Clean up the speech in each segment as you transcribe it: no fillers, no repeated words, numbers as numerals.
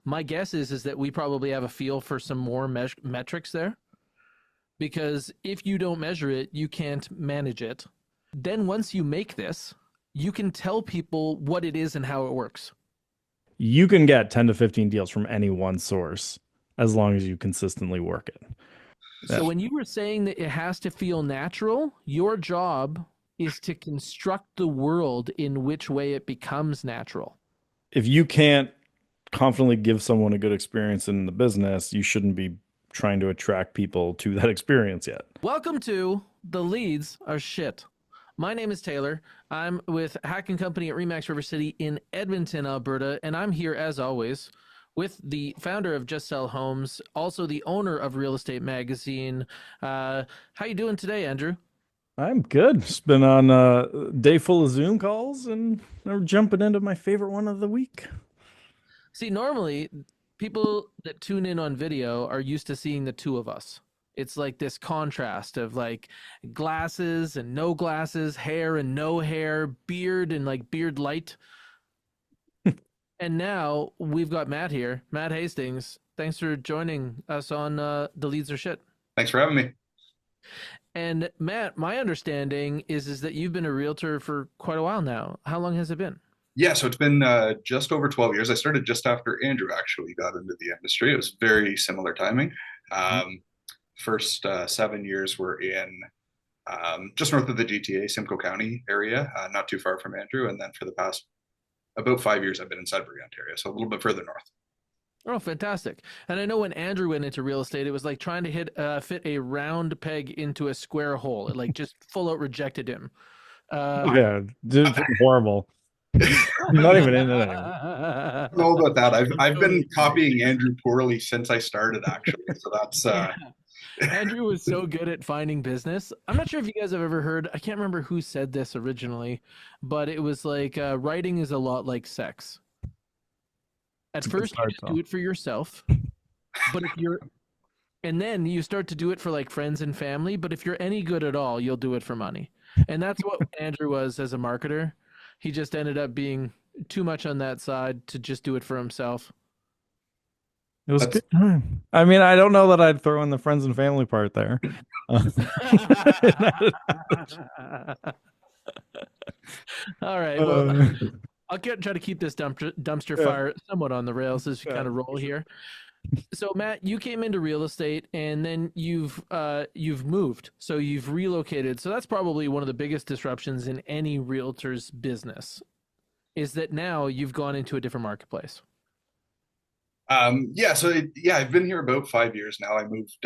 My guess is that we probably have a feel for some more metrics there, because if you don't measure it, you can't manage it. Then once you make this, you can tell people what it is and how it works. You can get 10 to 15 deals from any one source as long as you consistently work it. So Yeah. when you were saying that it has to feel natural, your job is to construct the world in which way it becomes natural. If you can't confidently give someone a good experience in the business, you shouldn't be trying to attract people to that experience yet. Welcome to The Leads Are Shit. My name is Taylor. I'm with Hacking Company at Remax River City in Edmonton, Alberta, and I'm here as always with the founder of Just Sell Homes, also the owner of Real Estate Magazine. How you doing today, Andrew? I'm good. It's been on a day full of Zoom calls and we're jumping into my favorite one of the week. See, normally people that tune in on video are used to seeing the two of us. It's like this contrast of like glasses and no glasses, hair and no hair, beard and like beard light. And now we've got Matt here, Matt Hastings. Thanks for joining us on The Leads Are Shit. Thanks for having me. And Matt, my understanding is that you've been a realtor for quite a while now. How long has it been? Yeah, so it's been just over 12 years. I started just after Andrew actually got into the industry. It was very similar timing. Um, First 7 years were in just north of the GTA, Simcoe County area, not too far from Andrew. And then for the past about 5 years, I've been in Sudbury, Ontario, so a little bit further north. Oh, fantastic. And I know when Andrew went into real estate, it was like trying to fit a round peg into a square hole. It like just full out rejected him. Uh, Oh, yeah, dude, horrible. I'm not even in it anymore. I don't know about that. I've totally been agree. copying Andrew poorly since I started, actually. So that's Yeah. Andrew was so good at finding business. I'm not sure if you guys have ever heard, I can't remember who said this originally, but it was like writing is a lot like sex. At It's a good first, you start just do though. it for yourself, but if you're, and then you start to do it for like friends and family, but if you're any good at all, you'll do it for money. And that's what Andrew was as a marketer. He just ended up being too much on that side to just do it for himself. It was a that's good time. I mean, I don't know that I'd throw in the friends and family part there. Uh, All right. Well, uh, try to keep this dumpster yeah, fire somewhat on the rails as we yeah, kind of roll for sure. here. So Matt, you came into real estate and then you've moved. So you've relocated. So that's probably one of the biggest disruptions in any realtor's business is that now you've gone into a different marketplace. yeah. So yeah, I've been here about 5 years now. I moved.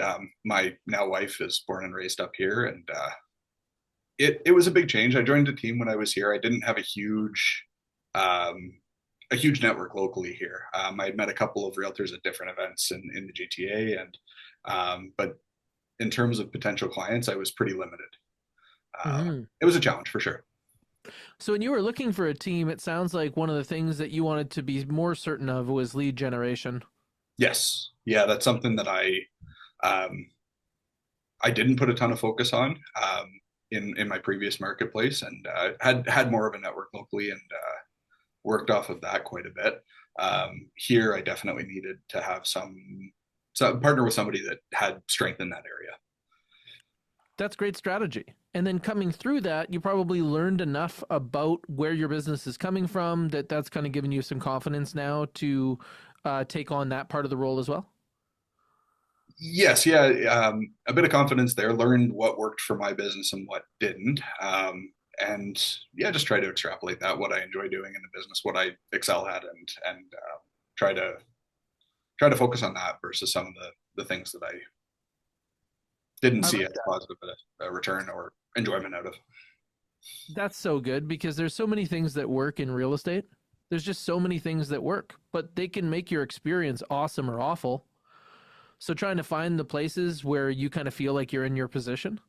My now wife is born and raised up here, and it was a big change. I joined a team when I was here. I didn't have um, a huge network locally here. I met a couple of realtors at different events in the GTA, and but in terms of potential clients, I was pretty limited. Hmm. It was a challenge for sure. So when you were looking for a team, it sounds like one of the things that you wanted to be more certain of was lead generation. Yes, yeah, that's something that um, I didn't put a ton of focus on in my previous marketplace, and had more of a network locally, and worked off of that quite a bit. Here, I definitely needed to have some partner with somebody that had strength in that area. That's great strategy. And then coming through that, you probably learned enough about where your business is coming from that that's kind of given you some confidence now to take on that part of the role as well. Yes, yeah, a bit of confidence there. Learned what worked for my business and what didn't, and yeah, just try to extrapolate that what I enjoy doing in the business, what I excel at, and try to try to focus on that versus some of the things that I didn't I see like as that. positive a return or enjoyment out of. That's so good because there's so many things that work in real estate. There's just so many things that work, but they can make your experience awesome or awful. So trying to find the places where you kind of feel like you're in your position.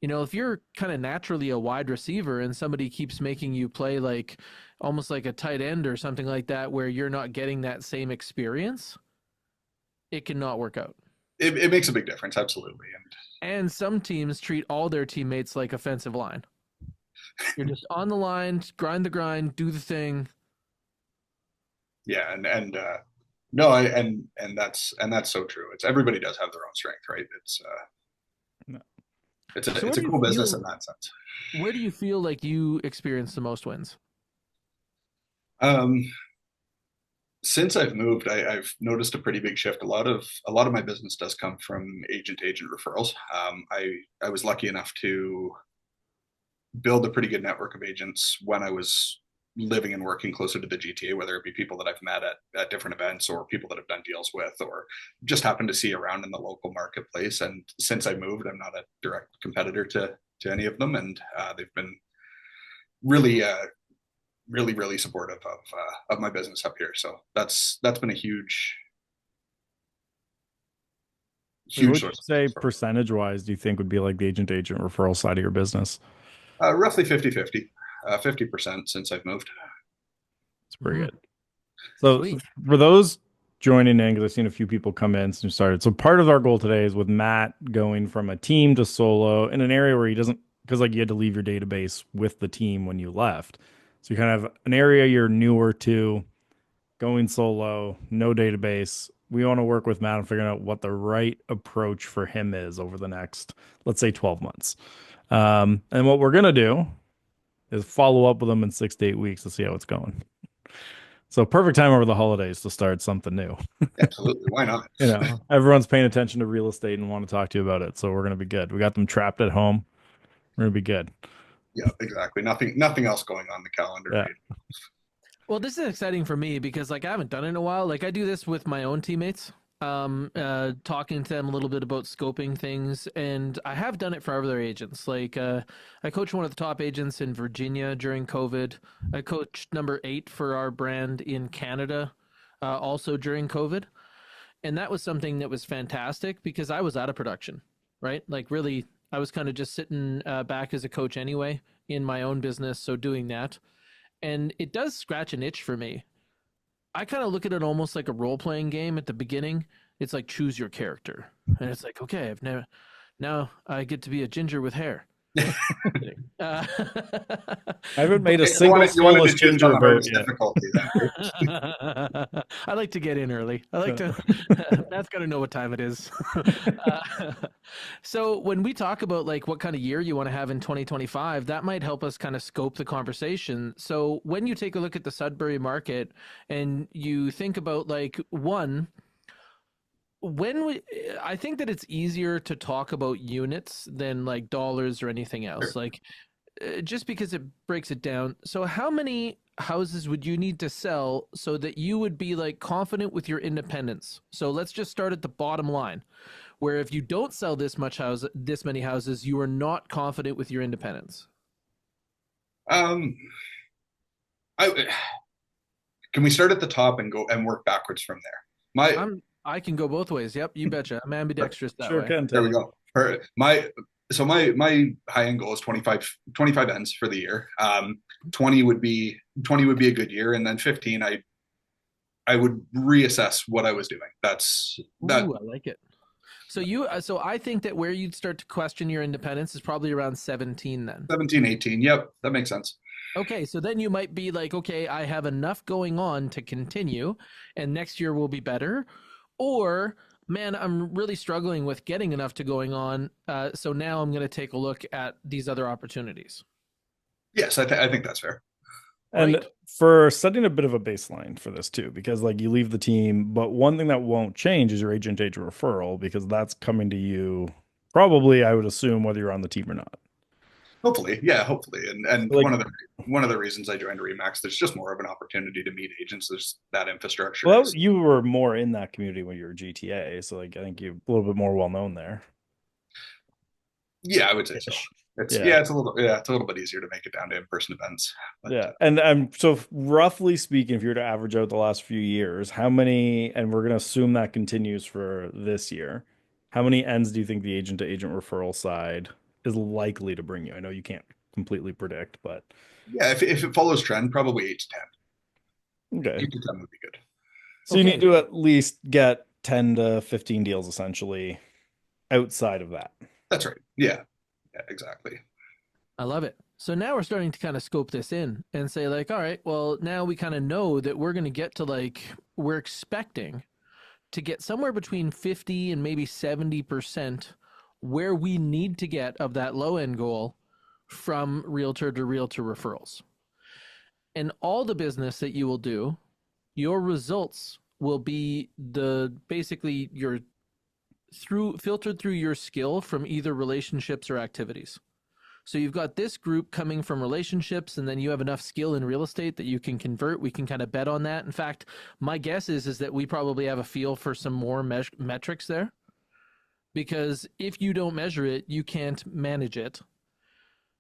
You know, if you're kind of naturally a wide receiver and somebody keeps making you play like almost like a tight end or something like that where you're not getting that same experience, it cannot work out. It makes a big difference, absolutely, and And some teams treat all their teammates like offensive line. You're just on the line, grind the grind, do the thing. yeah, and No, and that's so true. It's everybody does have their own strength, right? It's a So it's a cool business in that sense. where do you feel like you experience the most wins? Um, since I've moved, I've noticed a pretty big shift. A lot of my business does come from agent to agent referrals. I was lucky enough to build a pretty good network of agents when I was living and working closer to the GTA, whether it be people that I've met at different events or people that I've done deals with or just happen to see around in the local marketplace. And since I moved, I'm not a direct competitor to any of them, and they've been really really supportive of my business up here. So that's been a Like, what huge would you source say of percentage wise do you think would be like the agent to agent referral side of your business? roughly 50-50, 50% since I've moved. It's pretty Mhm. good. So Sweet. for those joining in, because I've seen a few people come in since we started. So part of our goal today is with Matt going from a team to solo in an area where he doesn't, because like you had to leave your database with the team when you left. So you kind of have an area you're newer to, going solo, no database. We want to work with Matt on figuring out what the right approach for him is over the next, let's say, 12 months. And what we're going to do is follow up with him in 6 to 8 weeks to see how it's going. So perfect time over the holidays to start something new. Absolutely, why not? Everyone's paying attention to real estate and want to talk to you about it. So we're going to be good. We got them trapped at home. We're going to be good. Yeah, exactly. Nothing else going on the calendar, Yeah. right? Well, this is exciting for me because like I haven't done it in a while. Like I do this with my own teammates, talking to them a little bit about scoping things, and I have done it for other agents. Like I coached one of the top agents in Virginia during COVID. I coached number 8 for our brand in Canada, also during COVID, and that was something that was fantastic because I was out of production, right? Like really, I was kind of just sitting back as a coach anyway in my own business, so doing that and it does scratch an itch for me. I kind of look at it almost like a role playing game at the beginning. It's like choose your character, and it's like okay, I've never now I get to be a ginger with hair. Kidding. I haven't made a But single You wanted soulless to choose on ginger the vote hardest yet. difficulty then, right? I like to get in early. I like to. Matt's got to know what time it is. So when we talk about like what kind of year you want to have in 2025, that might help us kind of scope the conversation. So when you take a look at the Sudbury market and you think about like one, when we, I think that it's easier to talk about units than like dollars or anything else. Sure. Like just because it breaks it down. So how many houses would you need to sell so that you would be like confident with your independence? So let's just start at the bottom line where if you don't sell this many houses, you are not confident with your independence. Um, I can we start at the top and go and work backwards from there? My I can go both ways. Yep, you betcha. I'm ambidextrous that Sure way. can, There we Teddy. go. My high end goal is 25 ends for the year. 20 would be a good year, and then 15 I would reassess what I was doing. That's that Ooh, I like it. So I think that where you'd start to question your independence is probably around 17 then. 17, 18. Yep, that makes sense. Okay, so then you might be like, okay, I have enough going on to continue, and next year will be better. Or, man, I'm really struggling with getting enough to going on. So now I'm going to take a look at these other opportunities. Yes, I think that's fair. And Right. for setting a bit of a baseline for this too, because like you leave the team, but one thing that won't change is your agent agent referral because that's coming to you probably, I would assume, whether you're on the team or not. Hopefully, yeah, hopefully. And So, like, one of the reasons I joined Remax, there's just more of an opportunity to meet agents. There's that infrastructure well, is you were more in that community when you were GTA, so like I think you're a little bit more well known there. yeah, I would say so. Ish. It's Yeah. yeah, it's a little bit easier to make it down to in-person events. But Yeah. And so roughly speaking, if you were to average out the last few years, how many, and we're going to assume that continues for this year, how many ends do you think the agent to agent referral side is likely to bring you? I know you can't completely predict, but yeah, if it follows trend, probably 8 to 10. okay. 8 to 10 would be good. So you need Okay. to at least get 10 to 15 deals essentially outside of that. That's right. Yeah, yeah, exactly. I love it. So now we're starting to kind of scope this in and say, like, all right, well, now we kind of know that we're going to get to like, we're expecting to get somewhere between 50 and maybe 70% where we need to get of that low end goal from realtor to realtor referrals. And all the business that you will do, your results will be the basically your through filtered through your skill from either relationships or activities. So you've got this group coming from relationships, and then you have enough skill in real estate that you can convert. We can kind of bet on that. In fact, my guess is that we probably have a feel for some more metrics there, because if you don't measure it, you can't manage it.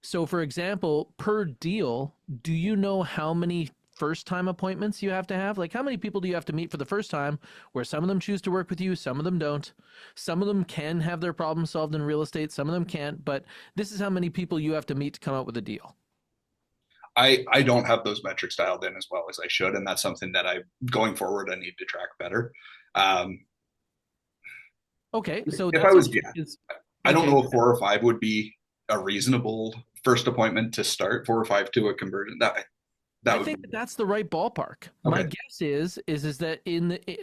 So, for example, per deal, do you know how many first time appointments you have to have? Like, how many people do you have to meet for the first time, where some of them choose to work with you, some of them don't? Some of them can have their problem solved in real estate, some of them can't, but this is how many people you have to meet to come up with a deal. I don't have those metrics dialed in as well as I should, and that's something that going forward I need to track better. Okay, so If that's I was, okay. yeah, I don't Okay, know if 4 or 5 would be a reasonable first appointment to start. 4 or 5 to a conversion. That I would think be that that's the right ballpark. My okay. guess is that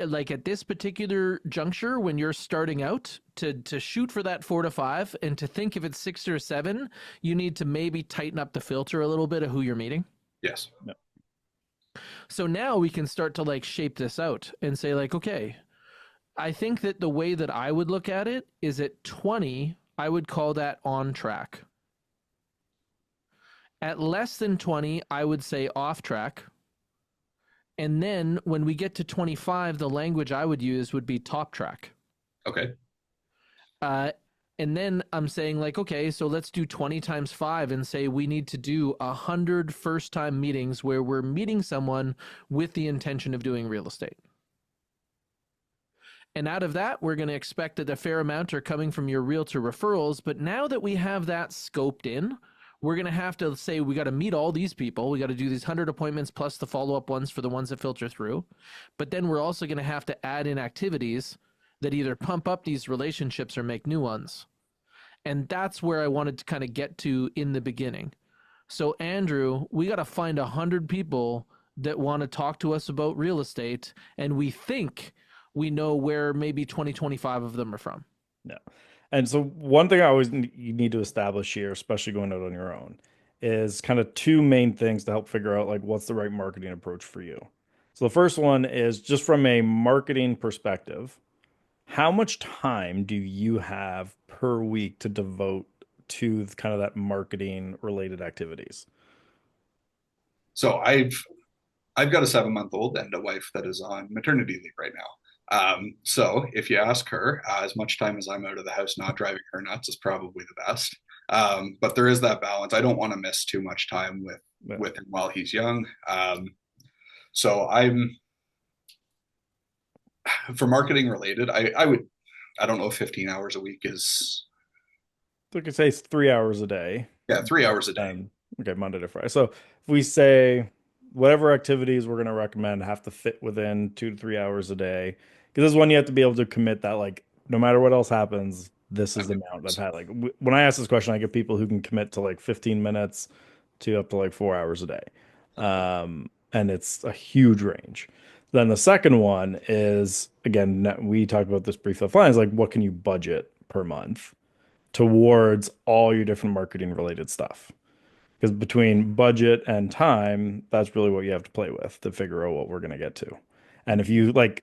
like at this particular juncture, when you're starting out, to shoot for that 4 to 5, and to think if it's 6 or 7, you need to maybe tighten up the filter a little bit of who you're meeting. Yes. No. So now we can start to like shape this out and say, like, okay, I think that the way that I would look at it is at 20, I would call that on track. At less than 20, I would say off track. And then when we get to 25, the language I would use would be top track. Okay. Uh, and then I'm saying, like, okay, so let's do 20 times 5 and say we need to do 100 first time meetings where we're meeting someone with the intention of doing real estate. And out of that, we're going to expect that a fair amount are coming from your realtor referrals. But now that we have that scoped in, we're going to have to say we got to meet all these people. We got to do these 100 appointments plus the follow-up ones for the ones that filter through. But then we're also going to have to add in activities that either pump up these relationships or make new ones. And that's where I wanted to kind of get to in the beginning. So, Andrew, we got to find 100 people that want to talk to us about real estate, and we think we know where maybe 20-25 of them are from. No. And so one thing I always you need to establish here, especially going out on your own, is kind of two main things to help figure out like what's the right marketing approach for you. So the first one is just from a marketing perspective, how much time do you have per week to devote to kind of that marketing related activities? So I've got a 7-month-old and a wife that is on maternity leave right now. So if you ask her, as much time as I'm out of the house not driving her nuts is probably the best. But there is that balance. I don't want to miss too much time with him while he's young. So for marketing related, I don't know if 15 hours a week is. So we could say it's 3 hours a day. Yeah, 3 hours a day. Okay, Monday to Friday. So if we say whatever activities we're going to recommend have to fit within 2 to 3 hours a day, because this is one you have to be able to commit that, like, no matter what else happens, this is the amount I've had. Like, when I ask this question, I get people who can commit to like 15 minutes to up to like 4 hours a day. And it's a huge range. Then the second one is, again, we talked about this briefly offline, is like, what can you budget per month towards all your different marketing related stuff? Because between budget and time, that's really what you have to play with to figure out what we're going to get to. And if you like,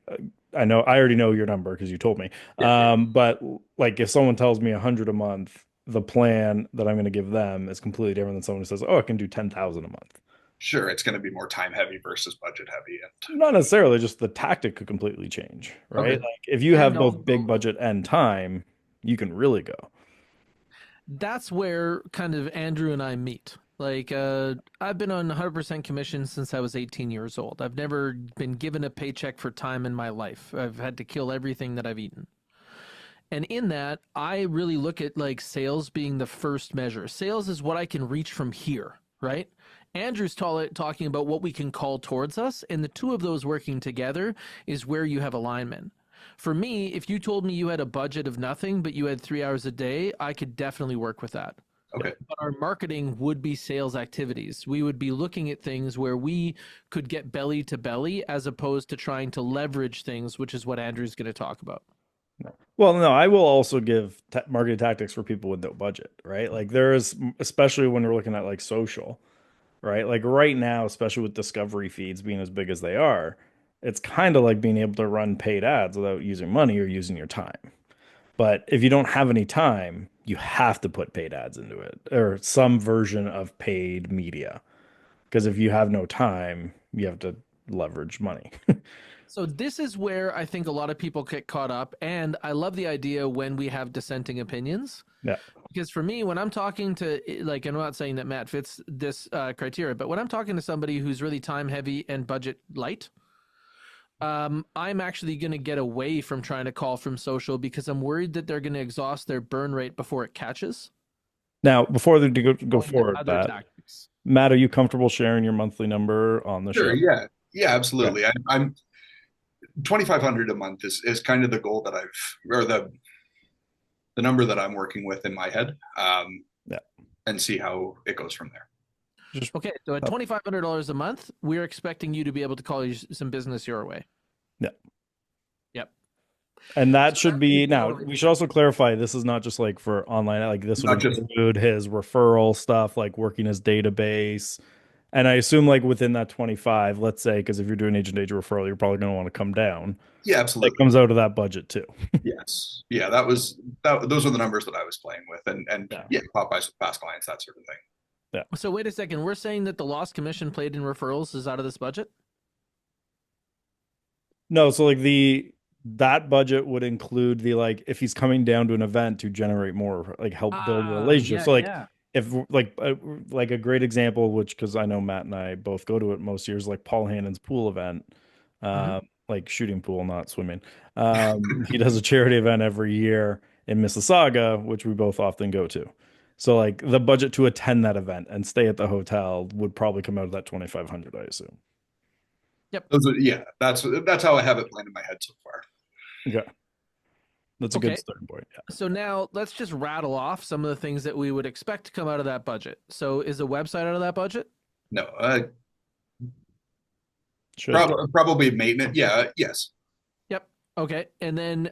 I already know your number because you told me. But like if someone tells me 100 a month, the plan that I'm going to give them is completely different than someone who says, oh, I can do 10,000 a month. Sure, it's going to be more time heavy versus budget heavy. And Not necessarily, just the tactic could completely change, right? okay. Like if you have And both big budget and time, you can really go. that's where kind of Andrew and I meet. Like, I've been on 100% commission since I was 18 years old. I've never been given a paycheck for time in my life. I've had to kill everything that I've eaten. And in that, I really look at like sales being the first measure. Sales is what I can reach from here, right? Andrew's talking about what we can call towards us, and the two of those working together is where you have alignment. For me, if you told me you had a budget of nothing, but you had 3 hours a day, I could definitely work with that. Okay. But our marketing would be sales activities. We would be looking at things where we could get belly to belly as opposed to trying to leverage things, which is what Andrew's going to talk about. Well, no, I will also give marketing tactics for people with no budget, right? Like there's, especially when we're looking at like social, right? Like right now, especially with discovery feeds being as big as they are, it's kind of like being able to run paid ads without using money or using your time. But if you don't have any time, you have to put paid ads into it or some version of paid media. Because if you have no time, you have to leverage money. So this is where I think a lot of people get caught up, and I love the idea when we have dissenting opinions. Yeah. Because for me, when I'm talking to, like, and I'm not saying that Matt fits this criteria, but when I'm talking to somebody who's really time heavy and budget light, I'm actually going to get away from trying to call from social because I'm worried that they're going to exhaust their burn rate before it catches. Now, before they go Going to forward, other that tactics. Matt, are you comfortable sharing your monthly number on the Sure. show? Yeah. Yeah, Okay. absolutely. I'm 2,500 a month is kind of the goal that or the number that I'm working with in my head, Yeah. and see how it goes from there. Just Okay, so at $2,500 a month, we're expecting you to be able to call you some business your way. yeah. Yep. And that So should that is be now, totally we should also clarify this is not just like for online, like this would Not just include his referral stuff, like working his database. And I assume like within that 25, let's say, because if you're doing agent agent referral, you're probably going to want to come down. yeah, That absolutely. comes out of that budget too. Yes. Yeah, that was that. Those are the numbers that I was playing with, and Yeah. yeah, Popeyes with past clients, that sort of thing. Yeah. So wait a second. We're saying that the lost commission paid in referrals is out of this budget? No, so like that budget would include the like if he's coming down to an event to generate more, like help build a Ah, relationship. yeah, So like yeah. if like a great example, which because I know Matt and I both go to it most years, like Paul Hannon's pool event, Mhm. like shooting pool, not swimming. He does a charity event every year in Mississauga, which we both often go to. So like the budget to attend that event and stay at the hotel would probably come out of that 2,500, I assume. Yep. Those are, yeah, that's how I have it planned in my head so far. Okay, that's a good Okay. starting point. Yeah, So now let's just rattle off some of the things that we would expect to come out of that budget. So is a website out of that budget? No, should be. probably maintenance. Yeah, yes. Yep. Okay. And then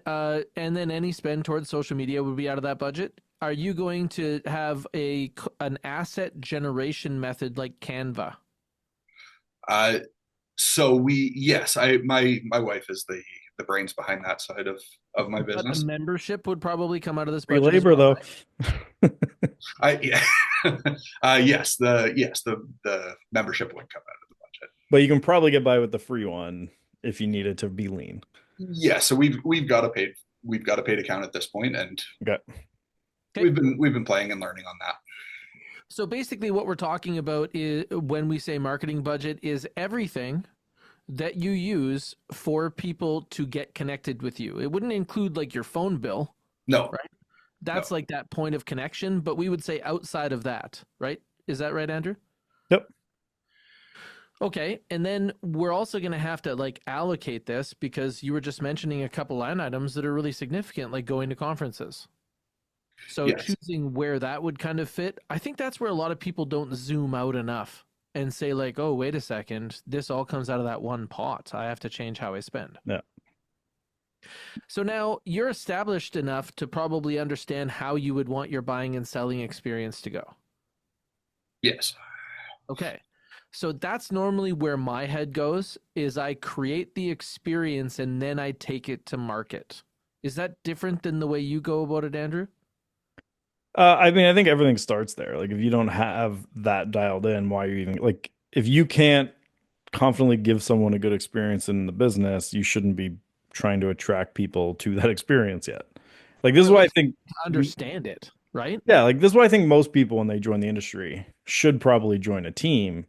any spend towards social media would be out of that budget. Are you going to have an asset generation method like Canva? Uh, so yes, my wife is the brains behind that side of my But a business. membership would probably come out of this Free budget as labor well, though. Yeah. The membership would come out of the budget. But you can probably get by with the free one if you needed to be lean. Yeah, so we've got a paid account at this point, and Okay. Okay. we've been playing and learning on that. So basically, what we're talking about is when we say marketing budget is everything that you use for people to get connected with you. It wouldn't include like your phone bill, No, right? That's no, like that point of connection, but we would say outside of that, right? Is that right, Andrew? Yep. Okay, and then we're also going to have to like allocate this because you were just mentioning a couple line items that are really significant, like going to conferences. So yes, choosing where that would kind of fit, I think that's where a lot of people don't zoom out enough and say like, "Oh, wait a second, this all comes out of that one pot. I have to change how I spend." Yeah. So now you're established enough to probably understand how you would want your buying and selling experience to go. yes, Okay. So that's normally where my head goes is I create the experience and then I take it to market. Is that different than the way you go about it, Andrew? I mean, I think everything starts there. Like, if you don't have that dialed in, why are you even like, if you can't confidently give someone a good experience in the business, you shouldn't be trying to attract people to that experience yet. Like, this Or is at why I least think, understand it, right? yeah, like, this is why I think most people when they join the industry should probably join a team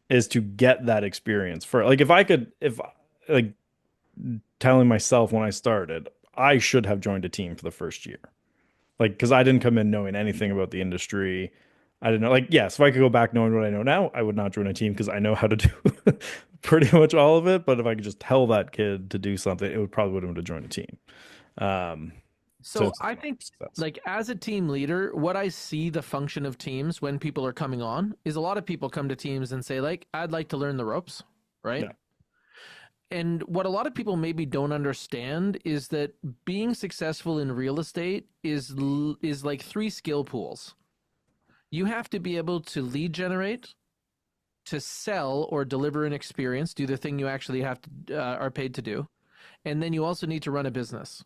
is to get that experience for like, if like telling myself when I started, I should have joined a team for the first year. Like, because I didn't come in knowing anything about the industry. I didn't know, like, yes, if I could go back knowing what I know now, I would not join a team because I know how to do pretty much all of it. But if I could just tell that kid to do something, it would probably would have joined a team. Um, So I think, like, as a team leader, what I see the function of teams when people are coming on is a lot of people come to teams and say, like, I'd like to learn the ropes, right? Yeah. And what a lot of people maybe don't understand is that being successful in real estate is like three skill pools. You have to be able to lead generate, to sell or deliver an experience, do the thing you actually have to are paid to do, and then you also need to run a business.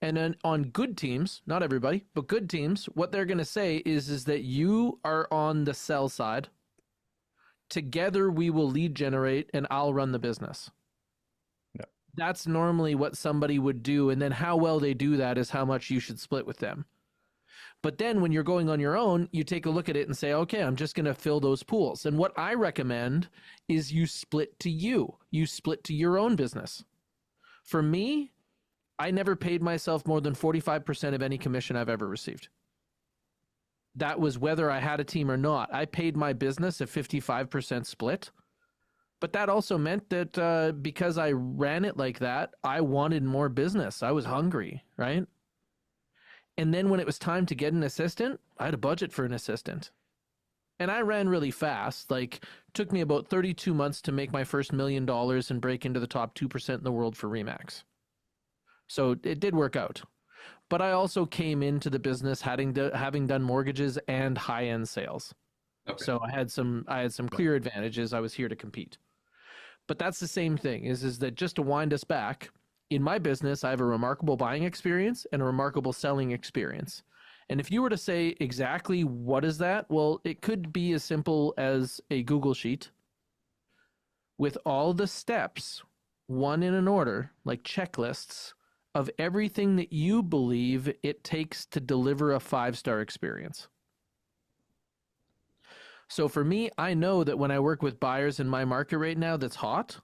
And then on good teams, not everybody, but good teams, what they're going to say is that you are on the sell side. Together we will lead generate and I'll run the business. Yeah. That's normally what somebody would do, and then how well they do that is how much you should split with them. But then when you're going on your own, you take a look at it and say, okay, I'm just going to fill those pools. And what I recommend is you split to you. You split to your own business. For me, I never paid myself more than 45% of any commission I've ever received. That was whether I had a team or not. I paid my business a 55% split. But that also meant that because I ran it like that, I wanted more business. I was hungry, right? And then when it was time to get an assistant, I had a budget for an assistant. And I ran really fast. Like, took me about 32 months to make my first $1 million and break into the top 2% in the world for REMAX. So it did work out. But I also came into the business having done mortgages and high-end sales. Okay. So I had some clear advantages. I was here to compete. But that's the same thing, is that just to wind us back, in my business, I have a remarkable buying experience and a remarkable selling experience. And if you were to say exactly what is that, well, it could be as simple as a Google sheet with all the steps, one in an order, like checklists, of everything that you believe it takes to deliver a 5-star experience. So for me, I know that when I work with buyers in my market right now that's hot,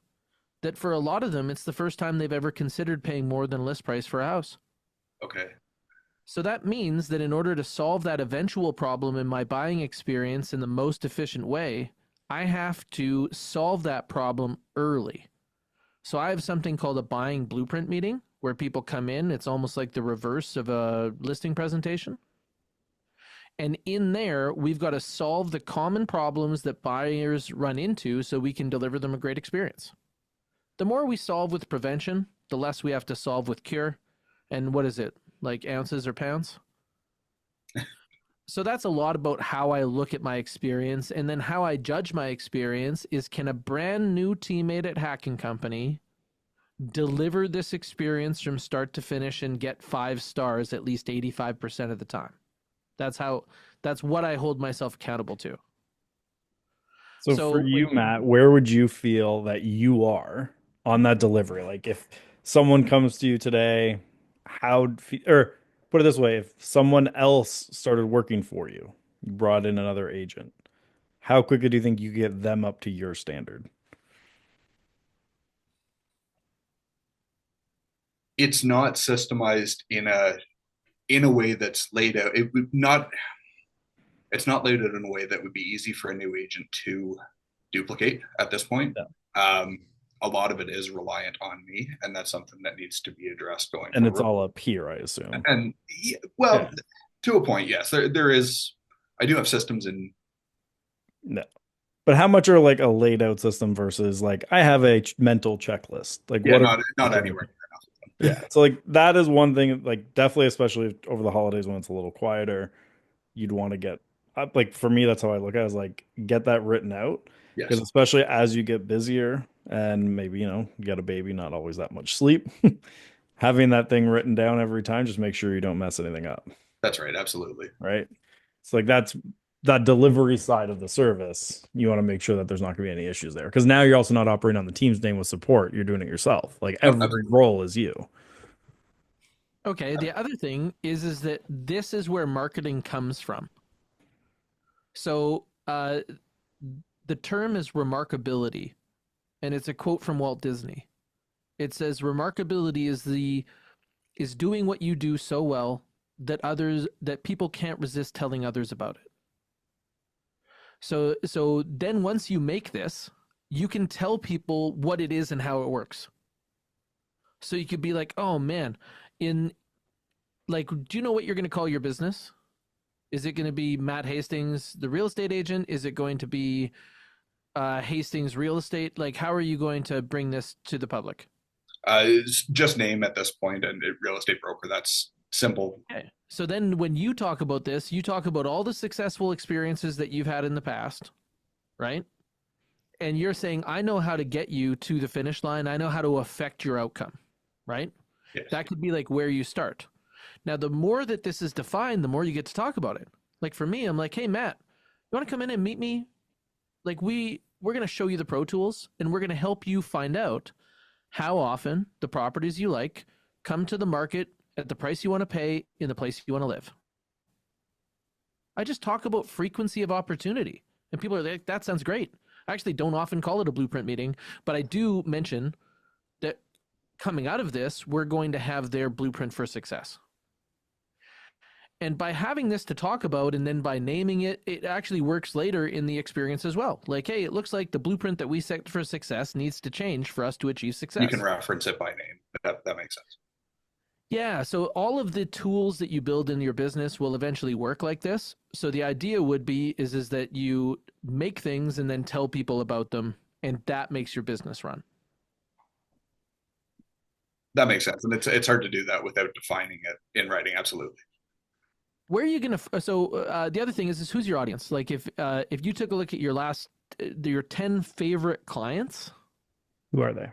that for a lot of them, it's the first time they've ever considered paying more than list price for a house. Okay. So that means that in order to solve that eventual problem in my buying experience in the most efficient way, I have to solve that problem early. So I have something called a buying blueprint meeting where people come in. It's almost like the reverse of a listing presentation. And in there, we've got to solve the common problems that buyers run into so we can deliver them a great experience. The more we solve with prevention, the less we have to solve with cure. And what is it, like ounces or pounds? So that's a lot about how I look at my experience. And then how I judge my experience is, can a brand new teammate at Hacking Company deliver this experience from start to finish and get 5 stars at least 85% of the time? That's what I hold myself accountable to. So for you, Matt, where would you feel that you are on that delivery? Like, if someone comes to you today, or put it this way, if someone else started working for you, you brought in another agent, how quickly do you think you get them up to your standard? It's not systemized in a way that's laid out. It's not laid out in a way that would be easy for a new agent to duplicate at this point. Yeah. A lot of it is reliant on me, and that's something that needs to be addressed going forward. And it's all up here, I assume. And to a point, yes, there is. I do have systems in. No, but how much are like a laid out system versus like I have a mental checklist? Like, yeah, not anywhere. Yeah, so like that is one thing. Like, definitely, especially over the holidays when it's a little quieter, you'd want to get like, for me, that's how I look at it, is like, get that written out. Yes. Because especially as you get busier and maybe, you got a baby, not always that much sleep, having that thing written down every time, just make sure you don't mess anything up. That's right. Absolutely. Right. It's like, that's that delivery side of the service. You want to make sure that there's not going to be any issues there. Because now you're also not operating on the team's name with support. You're doing it yourself. Like, every role is you. Okay. The other thing is that this is where marketing comes from. So the term is remarkability, and it's a quote from Walt Disney. It says, remarkability is doing what you do so well that people can't resist telling others about it. So then once you make this, you can tell people what it is and how it works. So you could be like, oh man, in Like, do you know what you're going to call your business? Is it going to be Matt Hastings, the real estate agent? Is it going to be Hastings Real Estate? Like, how are you going to bring this to the public? It's just name at this point, and real estate broker. That's simple. Okay. So then when you talk about this, you talk about all the successful experiences that you've had in the past, right? And you're saying, I know how to get you to the finish line. I know how to affect your outcome, right? Yes. That could be like where you start. Now, the more that this is defined, the more you get to talk about it. Like for me, I'm like, hey, Matt, you want to come in and meet me? Like we're going to show you the Pro Tools and we're going to help you find out how often the properties you like come to the market at the price you want to pay in the place you want to live. I just talk about frequency of opportunity. And people are like, that sounds great. I actually don't often call it a blueprint meeting, but I do mention that coming out of this, we're going to have their blueprint for success. And by having this to talk about and then by naming it, it actually works later in the experience as well. Like, hey, it looks like the blueprint that we set for success needs to change for us to achieve success. You can reference it by name. That makes sense. Yeah, so all of the tools that you build in your business will eventually work like this. So the idea would be is that you make things and then tell people about them, and that makes your business run. That makes sense, and it's hard to do that without defining it in writing. Absolutely. Where are you gonna? So the other thing is who's your audience? Like if you took a look at your 10 favorite clients, Who are they?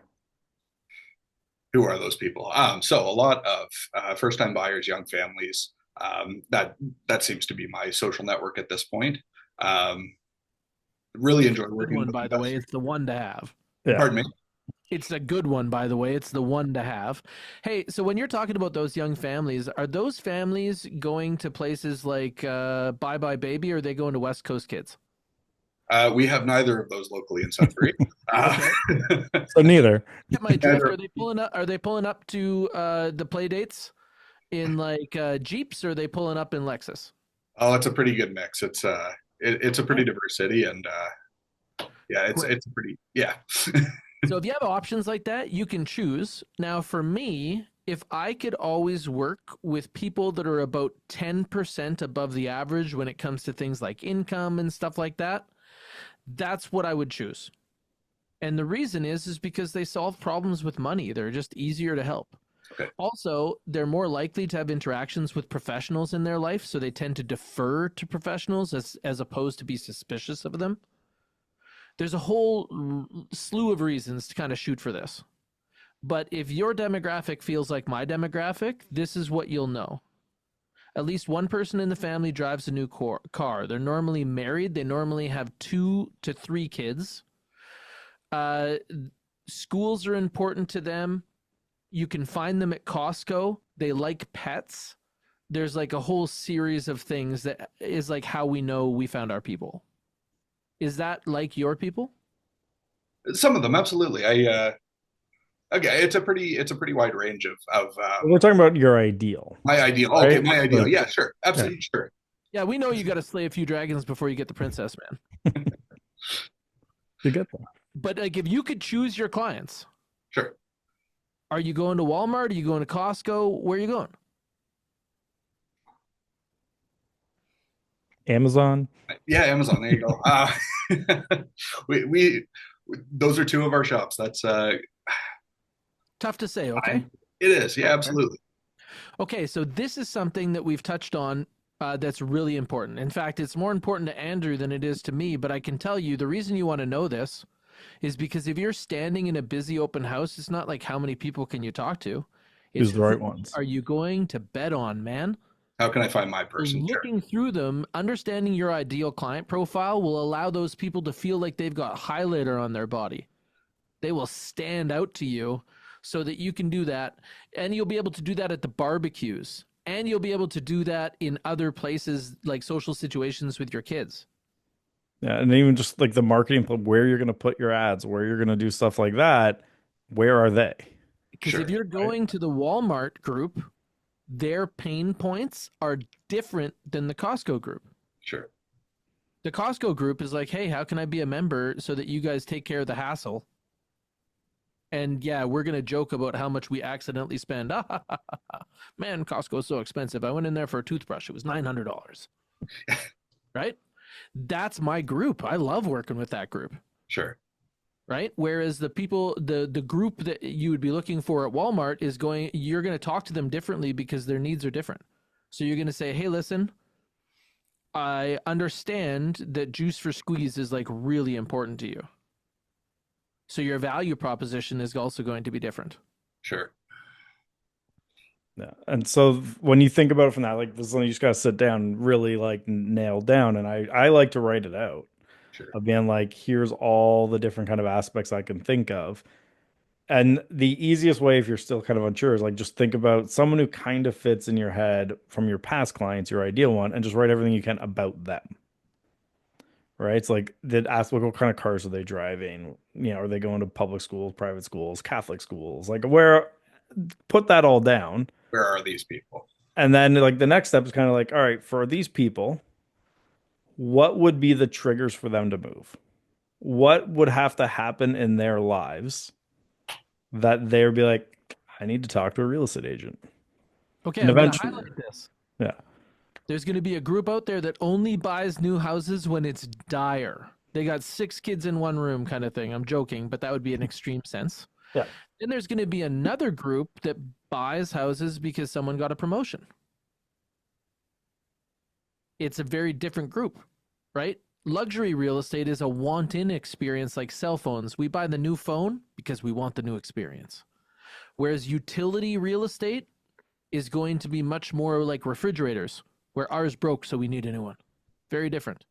Who are those people? So a lot of first-time buyers, young families. That seems to be my social network at this point. Really enjoy good working one, with by the way. investors. It's the one to have. Yeah. Pardon me. It's a good one, by the way. It's the one to have. Hey, so when you're talking about those young families, are those families going to places like Bye Bye Baby, or are they going to West Coast Kids? We have neither of those locally in Sudbury. So neither. Get my drift. Are they pulling up? Are they pulling up to the play dates in like Jeeps, or are they pulling up in Lexus? Oh, it's a pretty good mix. It's a pretty diverse city, and yeah, it's a pretty yeah. So if you have options like that, you can choose. Now, for me, if I could always work with people that are about 10% above the average when it comes to things like income and stuff like that, that's what I would choose. And the reason is because they solve problems with money. They're just easier to help. Okay. Also, they're more likely to have interactions with professionals in their life, so they tend to defer to professionals as opposed to be suspicious of them. There's a whole slew of reasons to kind of shoot for this. But if your demographic feels like my demographic, this is what you'll know. At least one person in the family drives a new car. They're normally married. They normally have 2 to 3 kids. Schools are important to them. You can find them at Costco. They like pets. There's like a whole series of things that is like how we know we found our people. Is that like your people? Some of them, absolutely. Okay, it's a pretty wide range of We're talking about your ideal. my ideal. Right? Okay, my ideal. Yeah, sure, absolutely, sure. Yeah, we know you got to slay a few dragons before you get the princess, man. You get that. But like, if you could choose your clients, Sure. are you going to Walmart? Are you going to Costco? Where are you going? Amazon. Yeah, Amazon. There you go. We those are 2 of our shops. That's Tough to say. Okay. it is. Yeah, absolutely. Okay, so this is something that we've touched on that's really important. In fact, it's more important to Andrew than it is to me, but I can tell you the reason you want to know this is because if you're standing in a busy open house, it's not like how many people can you talk to. It's Who's the right ones? are you going to bet on, man? How can I find my person? Sure. Looking through them, understanding your ideal client profile will allow those people to feel like they've got highlighter on their body. They will stand out to you so that you can do that. And you'll be able to do that at the barbecues. And you'll be able to do that in other places like social situations with your kids. Yeah, and even just like the marketing, where you're going to put your ads, where you're going to do stuff like that, where are they? Because Sure, if you're going to the Walmart group, their pain points are different than the Costco group. Sure. The Costco group is like, hey, how can I be a member so that you guys take care of the hassle? And yeah, we're going to joke about how much we accidentally spend. Man, Costco's so expensive. I went in there for a toothbrush. It was $900. Right? That's my group. I love working with that group. Sure. Right? Whereas the group that you would be looking for at Walmart you're going to talk to them differently because their needs are different. So you're going to say, hey, listen, I understand that juice for squeeze is like really important to you. So your value proposition is also going to be different. Sure. Yeah. And so when you think about it from that, like this is something you just gotta sit down and really like nail down. And I like to write it out Sure. of being like, here's all the different kind of aspects I can think of. And the easiest way, if you're still kind of unsure, is like just think about someone who kind of fits in your head from your past clients, your ideal one, and just write everything you can about them. Right? It's like, ask like what kind of cars are they driving? You know, are they going to public schools, private schools, Catholic schools? Like where put that all down. Where are these people? And then like the next step is kind of like, all right, for these people, what would be the triggers for them to move? What would have to happen in their lives that they'd be like, I need to talk to a real estate agent. Okay, And I'm going to eventually, highlight this. yeah. There's going to be a group out there that only buys new houses when it's dire. They got 6 kids in one room kind of thing. I'm joking, but that would be an extreme sense. Yeah. Then there's going to be another group that buys houses because someone got a promotion. It's a very different group, right? Luxury real estate is a want-in experience like cell phones. We buy the new phone because we want the new experience. Whereas utility real estate is going to be much more like refrigerators, where ours broke, so we need a new one. Very different.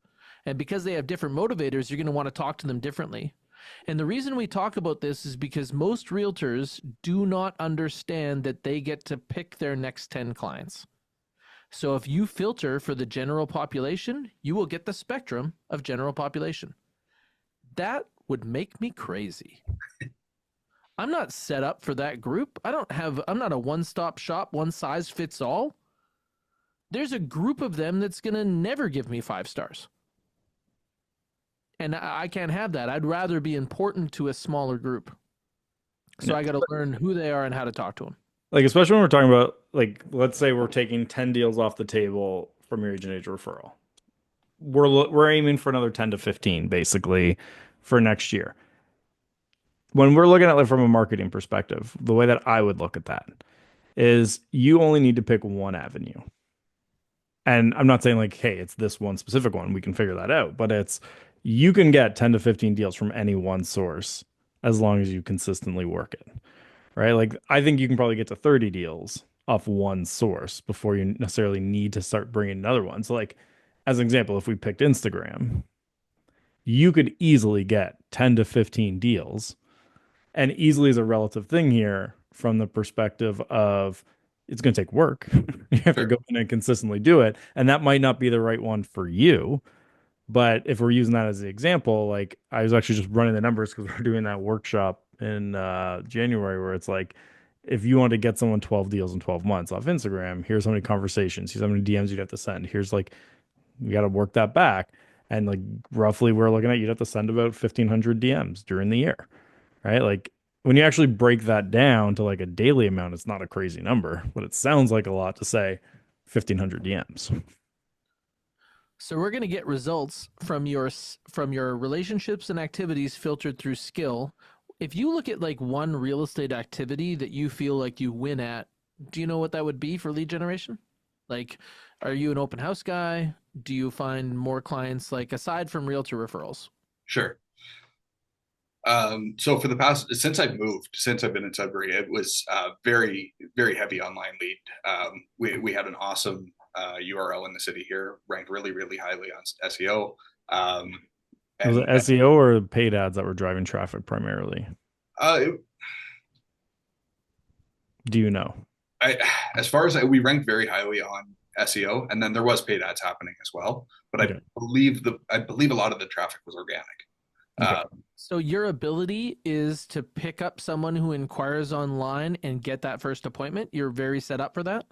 And because they have different motivators, you're going to want to talk to them differently. And the reason we talk about this is because most realtors do not understand that they get to pick their next 10 clients. So if you filter for the general population, you will get the spectrum of general population. That would make me crazy. I'm not set up for that group. I'm not a one-stop shop, one size fits all. There's a group of them that's going to never give me 5 stars. And I can't have that. I'd rather be important to a smaller group. So I got to learn who they are and how to talk to them. Like, especially when we're talking about, like, let's say we're taking 10 deals off the table from your agent referral. We're aiming for another 10 to 15 basically for next year. When we're looking at it from a marketing perspective, the way that I would look at that is you only need to pick one avenue. And I'm not saying like, hey, it's this one specific one. We can figure that out. But it's you can get 10 to 15 deals from any one source as long as you consistently work it. Right? Like I think you can probably get to 30 deals off one source before you necessarily need to start bringing another one. So like as an example, if we picked Instagram, you could easily get 10 to 15 deals. And easily is a relative thing here from the perspective of it's going to take work. You have to go in and consistently do it. And that might not be the right one for you. But if we're using that as the example, like I was actually just running the numbers because we're doing that workshop in January where it's like, if you want to get someone 12 deals in 12 months off Instagram, here's how many conversations, here's how many DMs you'd have to send. Here's like, you got to work that back. And like roughly we're looking at, you'd have to send about 1,500 DMs during the year, right? Like when you actually break that down to like a daily amount, it's not a crazy number, but it sounds like a lot to say 1,500 DMs. So we're going to get results from your relationships and activities filtered through skill. If you look at like one real estate activity that you feel like you win at, do you know what that would be for lead generation? Like, are you an open house guy? Do you find more clients like aside from realtor referrals? Sure. So for the past, since I've been in Sudbury, it was very, very heavy online lead. We had an awesome URL in the city here, ranked really, really highly on SEO. Was it SEO or paid ads that were driving traffic primarily? Do you know? As far as we ranked very highly on SEO, and then there was paid ads happening as well. But Okay. I believe a lot of the traffic was organic. Okay. So your ability is to pick up someone who inquires online and get that first appointment. You're very set up for that.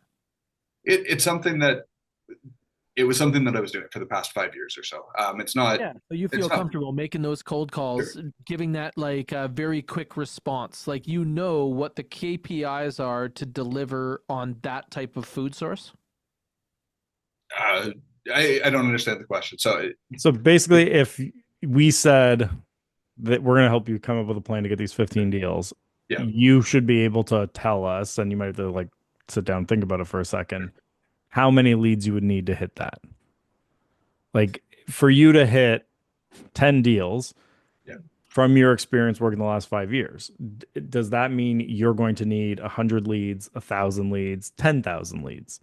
It's something that it was something that I was doing for the past 5 years or so. It's not, Yeah. So you it's feel not, comfortable making those cold calls, giving that like a very quick response. Like you know what the KPIs are to deliver on that type of food source. uh, I don't understand the question. So So basically, if we said that we're going to help you come up with a plan to get these 15 deals, yeah, you should be able to tell us, and you might have to like sit down and think about it for a second, how many leads you would need to hit that. Like for you to hit 10 deals yeah. from your experience working the last 5 years, does that mean you're going to need 100 leads, 1,000 leads, 10,000 leads?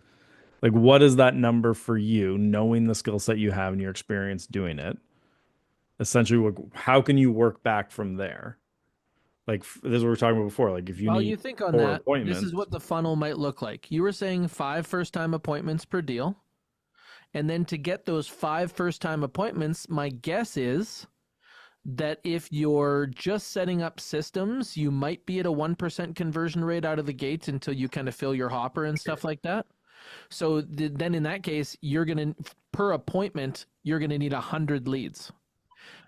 Like, what is that number for you, knowing the skill set you have and your experience doing it? Essentially, how can you work back from there? Like, this is what we were talking about before. Like, if you While need you think on four that, this is appointments, what the funnel might look like. You were saying 5 first-time appointments per deal. And then to get those 5 first-time appointments, my guess is that if you're just setting up systems, you might be at a 1% conversion rate out of the gate until you kind of fill your hopper and stuff like that. So then in that case, you're going to, per appointment, you're going to need 100 leads.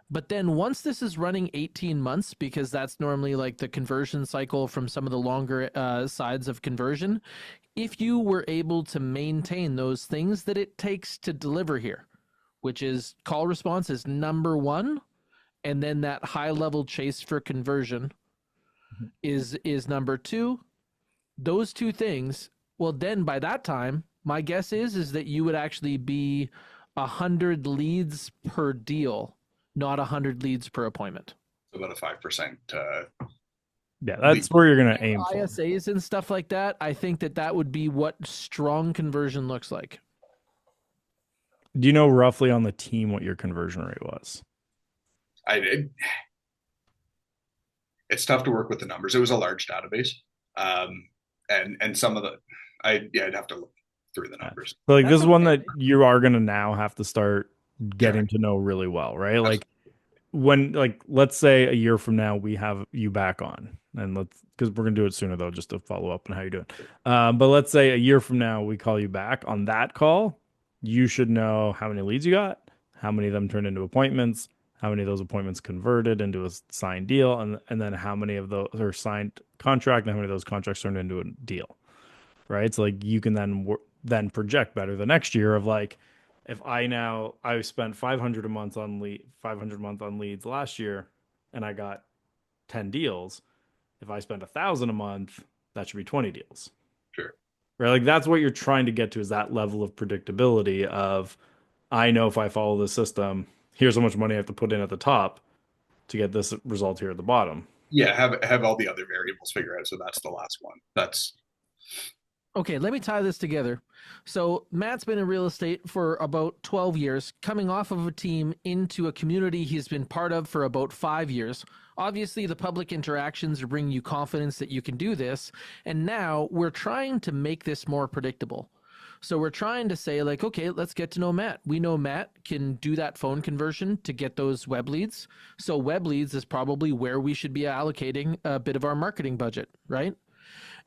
But then once this is running 18 months, because that's normally like the conversion cycle from some of the longer sides of conversion, if you were able to maintain those things that it takes to deliver here, which is call response is number one, and then that high level chase for conversion is number two. Those two things, well, then by that time, my guess is that you would actually be 100 leads per deal, not 100 leads per appointment. About a 5% yeah, lead. that's where you're going to aim for. ISAs and stuff like that, I think that that would be what strong conversion looks like. Do you know roughly on the team what your conversion rate was? I it's tough to work with the numbers. It was a large database, and some of the I'd have to look through the Yeah. numbers. So like this That's is one okay. that you are going to now have to start Sure. getting to know really well, right? That's, Like when like let's say a year from now we have you back on, and let's because we're gonna do it sooner though, just to follow up on how you're doing. But let's say a year from now we call you back. On that call, you should know how many leads you got, how many of them turned into appointments, how many of those appointments converted into a signed deal, and then how many of those are signed contract, and how many of those contracts turned into a deal, right? So like you can then project better the next year of like if I spent 500 a month on 500 a month on leads last year and I got 10 deals, if I spend 1,000 a month, that should be 20 deals. sure. Right? Like that's what you're trying to get to, is that level of predictability of I know if I follow this system, here's how much money I have to put in at the top to get this result here at the bottom. Yeah, have all the other variables figured out. So that's the last one. That's Okay, let me tie this together. So, Matt's been in real estate for about 12 years, coming off of a team into a community he's been part of for about 5 years. Obviously, the public interactions are bringing you confidence that you can do this. And now we're trying to make this more predictable. So, we're trying to say, like, okay, let's get to know Matt. We know Matt can do that phone conversion to get those web leads. So, web leads is probably where we should be allocating a bit of our marketing budget, right?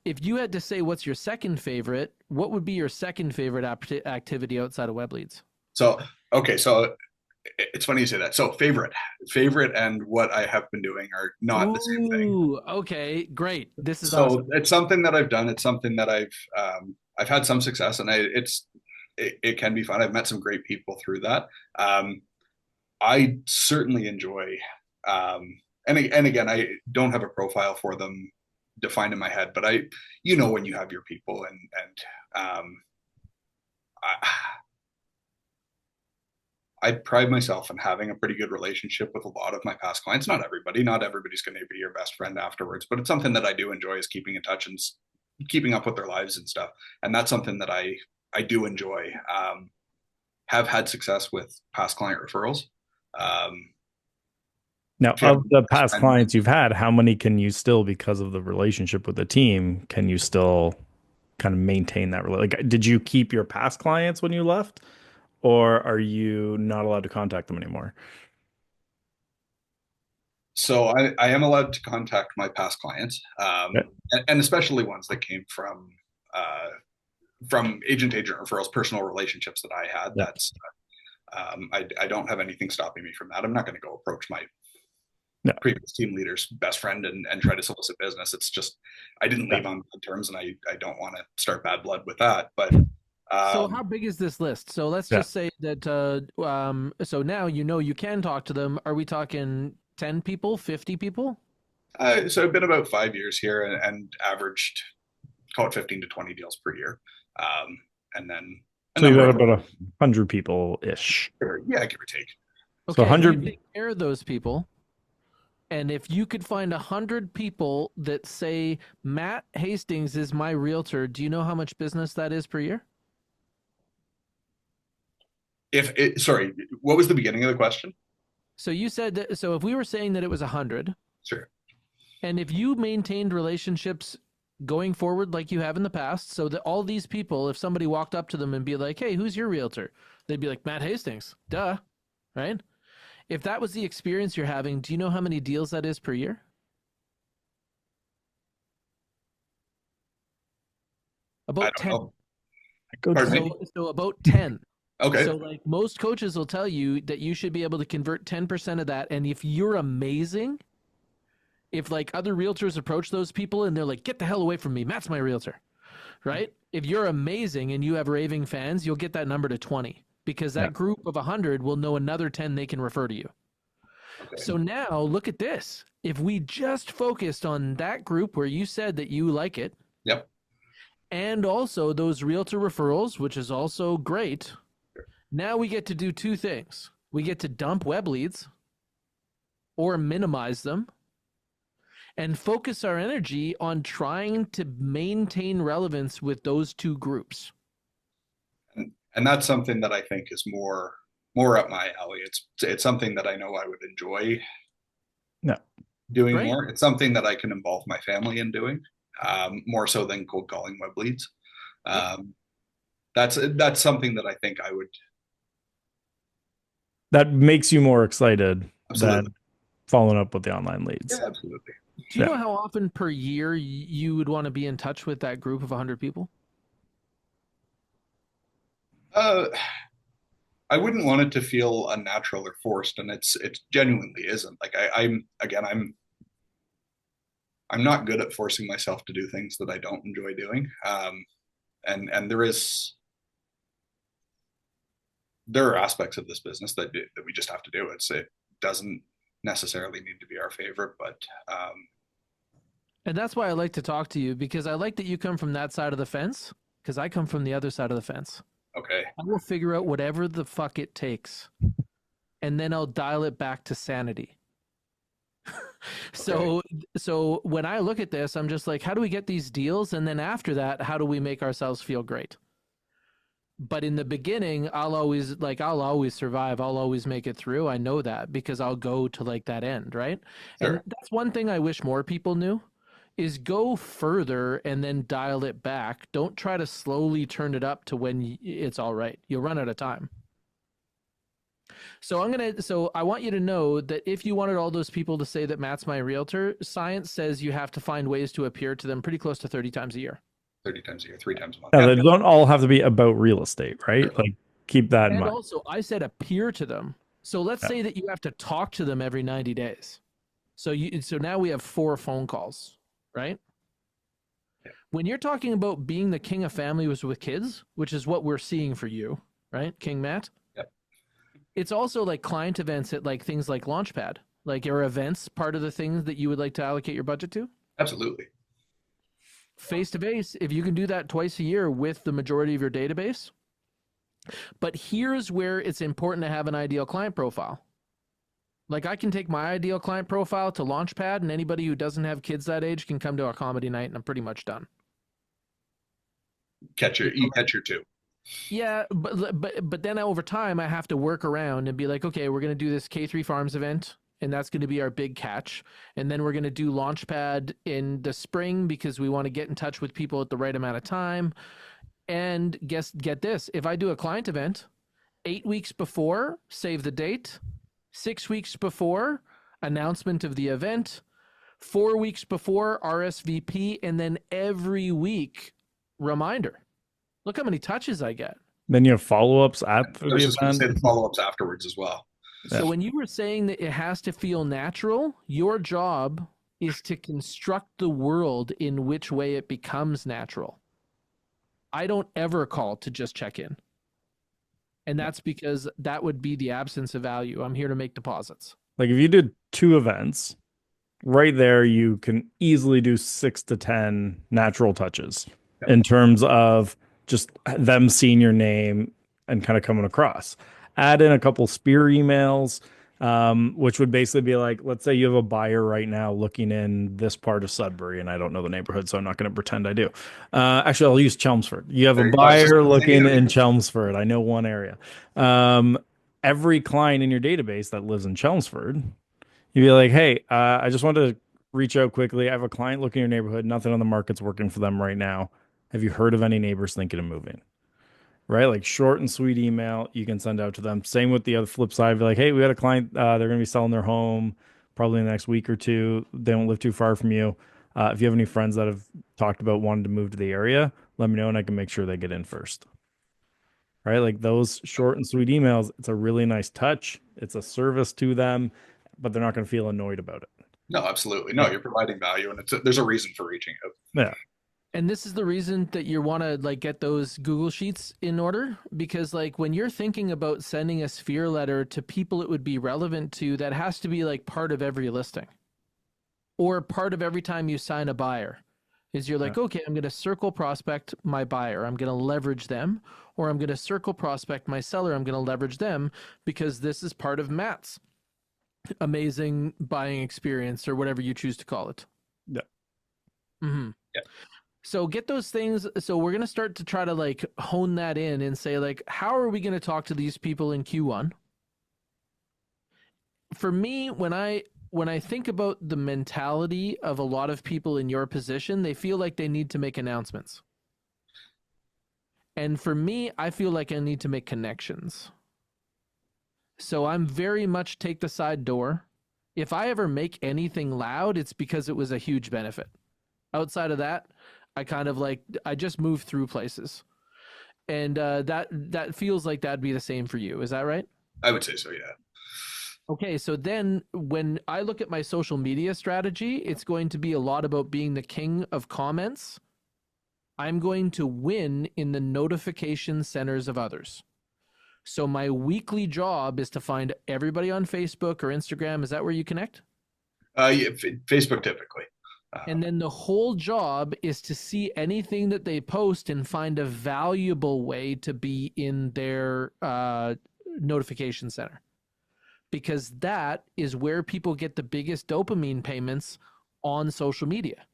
If you had to say what's your second favorite, what would be your second favorite activity outside of web leads? so okay. So it's funny you say that. So favorite, and what I have been doing are not the same thing. Ooh, okay, great. This is So awesome. it's something that I've done. It's something that I've had some success, and it can be fun. I've met some great people through that. Um, I certainly enjoy, and again, I don't have a profile for them defined in my head, but when you have your people, I, I pride myself in having a pretty good relationship with a lot of my past clients. Not everybody's going to be your best friend afterwards, but it's something that I do enjoy, is keeping in touch and keeping up with their lives and stuff. And that's something that I do enjoy. Have had success with past client referrals. Um, Now, of the past clients you've had, how many can you still, because of the relationship with the team, can you still kind of maintain that? Like, did you keep your past clients when you left, or are you not allowed to contact them anymore? So I am allowed to contact my past clients, Yeah. and especially ones that came from from agent to agent referrals, personal relationships that I had. Yeah. That's I don't have anything stopping me from that. I'm not going to go approach my Yeah. previous team leader's best friend and try to solicit business. It's just I didn't leave on good terms, and I don't want to start bad blood with that. But So how big is this list? So let's just say that so now you can talk to them. Are we talking 10 people, 50 people? So I've been about 5 years here and averaged call it 15 to 20 deals per year. And then so you have about 100 people ish. Yeah, give or take. Okay, so 100 you take care of those people. And if you could find 100 people that say Matt Hastings is my realtor, do you know how much business that is per year? Sorry, what was the beginning of the question? So you said that, so if we were saying that it was 100, Sure. and if you maintained relationships going forward like you have in the past, so that all these people, if somebody walked up to them and be like, hey, who's your realtor? They'd be like, Matt Hastings, duh, right? If that was the experience you're having, do you know how many deals that is per year? About 10. So about 10. Okay. So like most coaches will tell you that you should be able to convert 10% of that. And if you're amazing, if like other realtors approach those people and they're like, get the hell away from me, Matt's my realtor, right? If you're amazing and you have raving fans, you'll get that number to 20 because that group of 100 will know another 10 they can refer to you. Okay. So now look at this. If we just focused on that group where you said that you like it. Yep. And also those realtor referrals, which is also great. Now we get to do two things. We get to dump web leads or minimize them and focus our energy on trying to maintain relevance with those two groups. And that's something that I think is more up my alley. It's something that I know I would enjoy doing more. It's something that I can involve my family in doing, more so than cold calling web leads. That's something that I think I would. That makes you more excited Absolutely. than following up with the online leads. Yeah, absolutely. Do you know how often per year you would want to be in touch with that group of 100 people? I wouldn't want it to feel unnatural or forced, and it genuinely isn't. Like I'm not good at forcing myself to do things that I don't enjoy doing. And there are aspects of this business that we just have to do. It doesn't necessarily need to be our favorite, but and that's why I like to talk to you, because I like that you come from that side of the fence, because I come from the other side of the fence. Okay. I will figure out whatever the fuck it takes, and then I'll dial it back to sanity. So when I look at this, I'm just like, how do we get these deals? And then after that, how do we make ourselves feel great? But in the beginning, I'll always survive. I'll always make it through. I know that because I'll go to like that end, right? Sure. And that's one thing I wish more people knew is go further and then dial it back. Don't try to slowly turn it up to when it's all right. You'll run out of time. So I want you to know that if you wanted all those people to say that Matt's my realtor, science says you have to find ways to appear to them pretty close to 30 times a year. 30 times a year, 3 times a month. Yeah, they don't all have to be about real estate, right? Sure. Like keep that in mind. And also I said appear to them. So let's say that you have to talk to them every 90 days. So now we have 4 phone calls, right? Yeah. When you're talking about being the king of families with kids, which is what we're seeing for you, right? King Matt? Yep. It's also like client events at like things like Launchpad. Like are events part of the things that you would like to allocate your budget to? Absolutely. Face-to-face, if you can do that twice a year with the majority of your database. But here's where it's important to have an ideal client profile. Like I can take my ideal client profile to Launchpad, and anybody who doesn't have kids that age can come to a comedy night, and I'm pretty much done. Catch your 2. Yeah, but then over time, I have to work around and be like, okay, we're going to do this K3 Farms event, and that's going to be our big catch. And then we're going to do Launchpad in the spring because we want to get in touch with people at the right amount of time. And get this, if I do a client event 8 weeks before, save the date, 6 weeks before, announcement of the event, 4 weeks before, RSVP, and then every week, reminder. Look how many touches I get. Then you have follow-ups after I the was just going to say event. the follow-ups afterwards as well. Yeah. So when you were saying that it has to feel natural, your job is to construct the world in which way it becomes natural. I don't ever call to just check in. And that's because that would be the absence of value. I'm here to make deposits. Like if you did two events, right there, you can easily do 6 to 10 natural touches Yep. in terms of just them seeing your name and kind of coming across. Add in a couple spear emails, which would basically be like, let's say you have a buyer right now looking in this part of Sudbury, and I don't know the neighborhood, so I'm not going to pretend I do. Actually, I'll use Chelmsford. You have a There you go. I was just buyer going to say, looking yeah. in Chelmsford. I know one area. Um, every client in your database that lives in Chelmsford, you'd be like, hey, I just wanted to reach out quickly. I have a client looking in your neighborhood. Nothing on the market's working for them right now. Have you heard of any neighbors thinking of moving? Right? Like short and sweet email you can send out to them. Same with the other flip side. Be like, hey, we got a client. They're going to be selling their home probably in the next week or two. They don't live too far from you. If you have any friends that have talked about wanting to move to the area, let me know and I can make sure they get in first. Right? Like those short and sweet emails, it's a really nice touch. It's a service to them, but they're not going to feel annoyed about it. No, absolutely. No, Yeah. you're providing value, and there's a reason for reaching out. Yeah. And this is the reason that you want to like get those Google Sheets in order, because like when you're thinking about sending a sphere letter to people it would be relevant to, that has to be like part of every listing or part of every time you sign a buyer. Is you're Yeah. like, okay, I'm going to circle prospect my buyer. I'm going to leverage them, or I'm going to circle prospect my seller. I'm going to leverage them because this is part of Matt's amazing buying experience or whatever you choose to call it. Yeah. Mm-hmm. Yeah. So get those things. So we're going to start to try to like hone that in and say, like, how are we going to talk to these people in Q1? For me, when I think about the mentality of a lot of people in your position, they feel like they need to make announcements. And for me, I feel like I need to make connections. So I'm very much take the side door. If I ever make anything loud, it's because it was a huge benefit. Outside of that, I kind of like I just move through places, and that feels like that'd be the same for you. Is that right? I would say so, yeah. Okay, so then when I look at my social media strategy, it's going to be a lot about being the king of comments. I'm going to win in the notification centers of others. So my weekly job is to find everybody on Facebook or Instagram. Is that where you connect? Yeah, Facebook typically. And then the whole job is to see anything that they post and find a valuable way to be in their notification center. Because that is where people get the biggest dopamine payments on social media.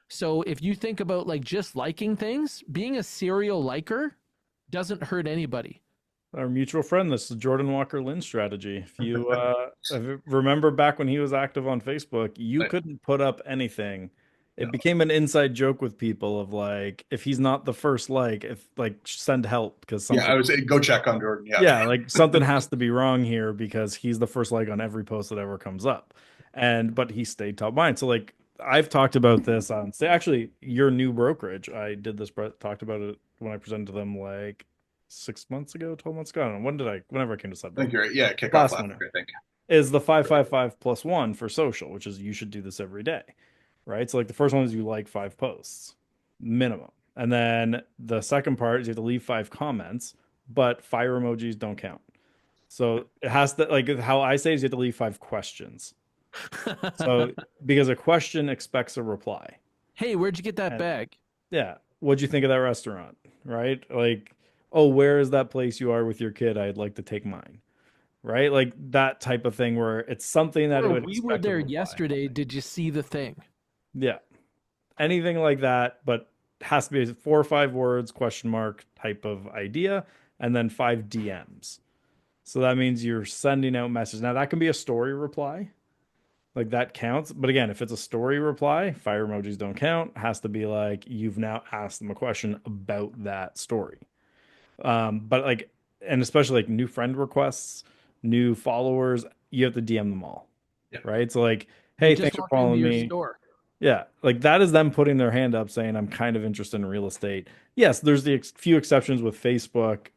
So if you think about like just liking things, being a serial liker doesn't hurt anybody. Our mutual friend, this is Jordan Walker Lynn strategy. If you remember back when he was active on Facebook, you But, couldn't put up anything. It no. became an inside joke with people of like, if he's not the first like, if like send help because Yeah, I something, would say go check on Jordan. Yeah. yeah, like something has to be wrong here because he's the first like on every post that ever comes up. And but he stayed top mind. So like I've talked about this on say actually your new brokerage. I did this talked about it when I presented to them like 6 months ago, 12 months ago. I don't know. Whenever I came to I think Sudbury. you're right. Yeah, kick off Last last winter week, I think. is the 555+1 for social, which is you should do this every day. Right. So like the first one is you like 5 posts minimum. And then the second part is you have to leave 5 comments, but fire emojis don't count. So it has to like how I say is you have to leave 5 questions. So because a question expects a reply. Hey, where'd you get that And bag? yeah, what'd you think of that restaurant? Right? Like, oh, where is that place you are with your kid? I'd like to take mine. Right? Like that type of thing where it's something that it Or would we were expect a there reply. yesterday. Did you see the thing? Yeah. Anything like that, but has to be 4 or 5 words, question mark type of idea, and then 5 DMs. So that means you're sending out messages. Now that can be a story reply. Like that counts. But again, if it's a story reply, fire emojis don't count. Has to be like you've now asked them a question about that story. But like, and especially like new friend requests, new followers, you have to DM them all. Yeah. Right. So like, They hey, just thanks for walked into following your me. store. Yeah, like that is them putting their hand up saying, I'm kind of interested in real estate. Yes, there's the few exceptions with Facebook,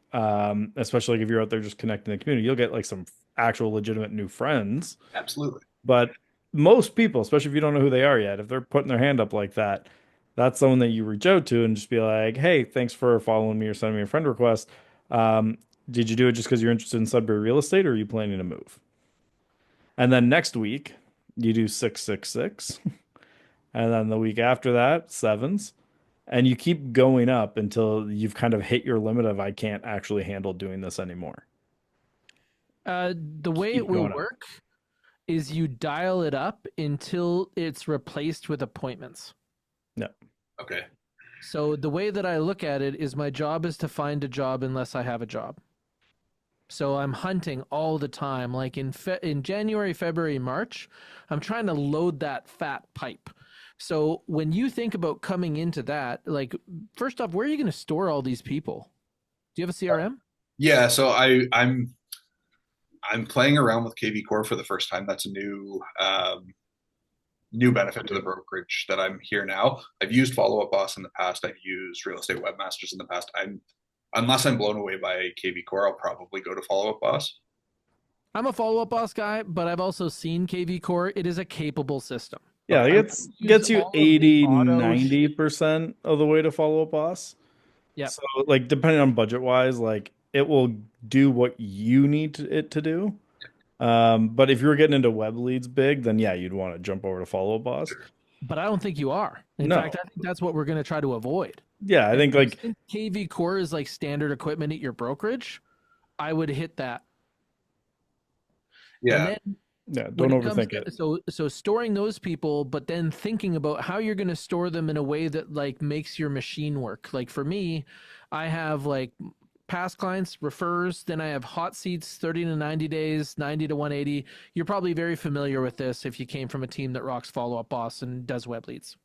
especially like if you're out there just connecting the community, you'll get like some actual legitimate new friends. Absolutely. But most people, especially if you don't know who they are yet, if they're putting their hand up like that, that's someone that you reach out to and just be like, hey, thanks for following me or sending me a friend request. Um, did you do it just because you're interested in Sudbury real estate or are you planning to move? And then next week, you do 666. And then the week after that, sevens. And you keep going up until you've kind of hit your limit of I can't actually handle doing this anymore. The way it Keep will going up. work is you dial it up until it's replaced with appointments. Yeah. Okay. So the way that I look at it is my job is to find a job unless I have a job. So I'm hunting all the time. Like in January, February, March, I'm trying to load that fat pipe. So when you think about coming into that, like first off, where are you going to store all these people? Do you have a CRM? Yeah, so I'm playing around with KV Core for the first time. That's a new benefit to the brokerage that I'm here now. I've used Follow Up Boss in the past. I've used Real Estate Webmasters in the past. Unless I'm blown away by KV Core, I'll probably go to Follow Up Boss. I'm a follow up boss guy, but I've also seen KV Core. It is a capable system. Yeah, Okay. it I gets wouldn't use gets you all of the 80, auto 90% of the way to follow a boss. Yep. So like depending on budget wise, like it will do what you need it to do. But if you're getting into web leads big, then yeah, you'd want to jump over to follow a boss. But I don't think you are. In fact, No. I think that's what we're going to try to avoid. Yeah, I And think like since KV Core is like standard equipment at your brokerage, I would hit that. And Yeah, then yeah, when don't it comes overthink to it. so storing those people, but then thinking about how you're going to store them in a way that like makes your machine work. Like for me, I have like past clients, refers, then I have hot seats 30 to 90 days, 90 to 180. You're probably very familiar with this if you came from a team that rocks Follow Up Boss and does web leads.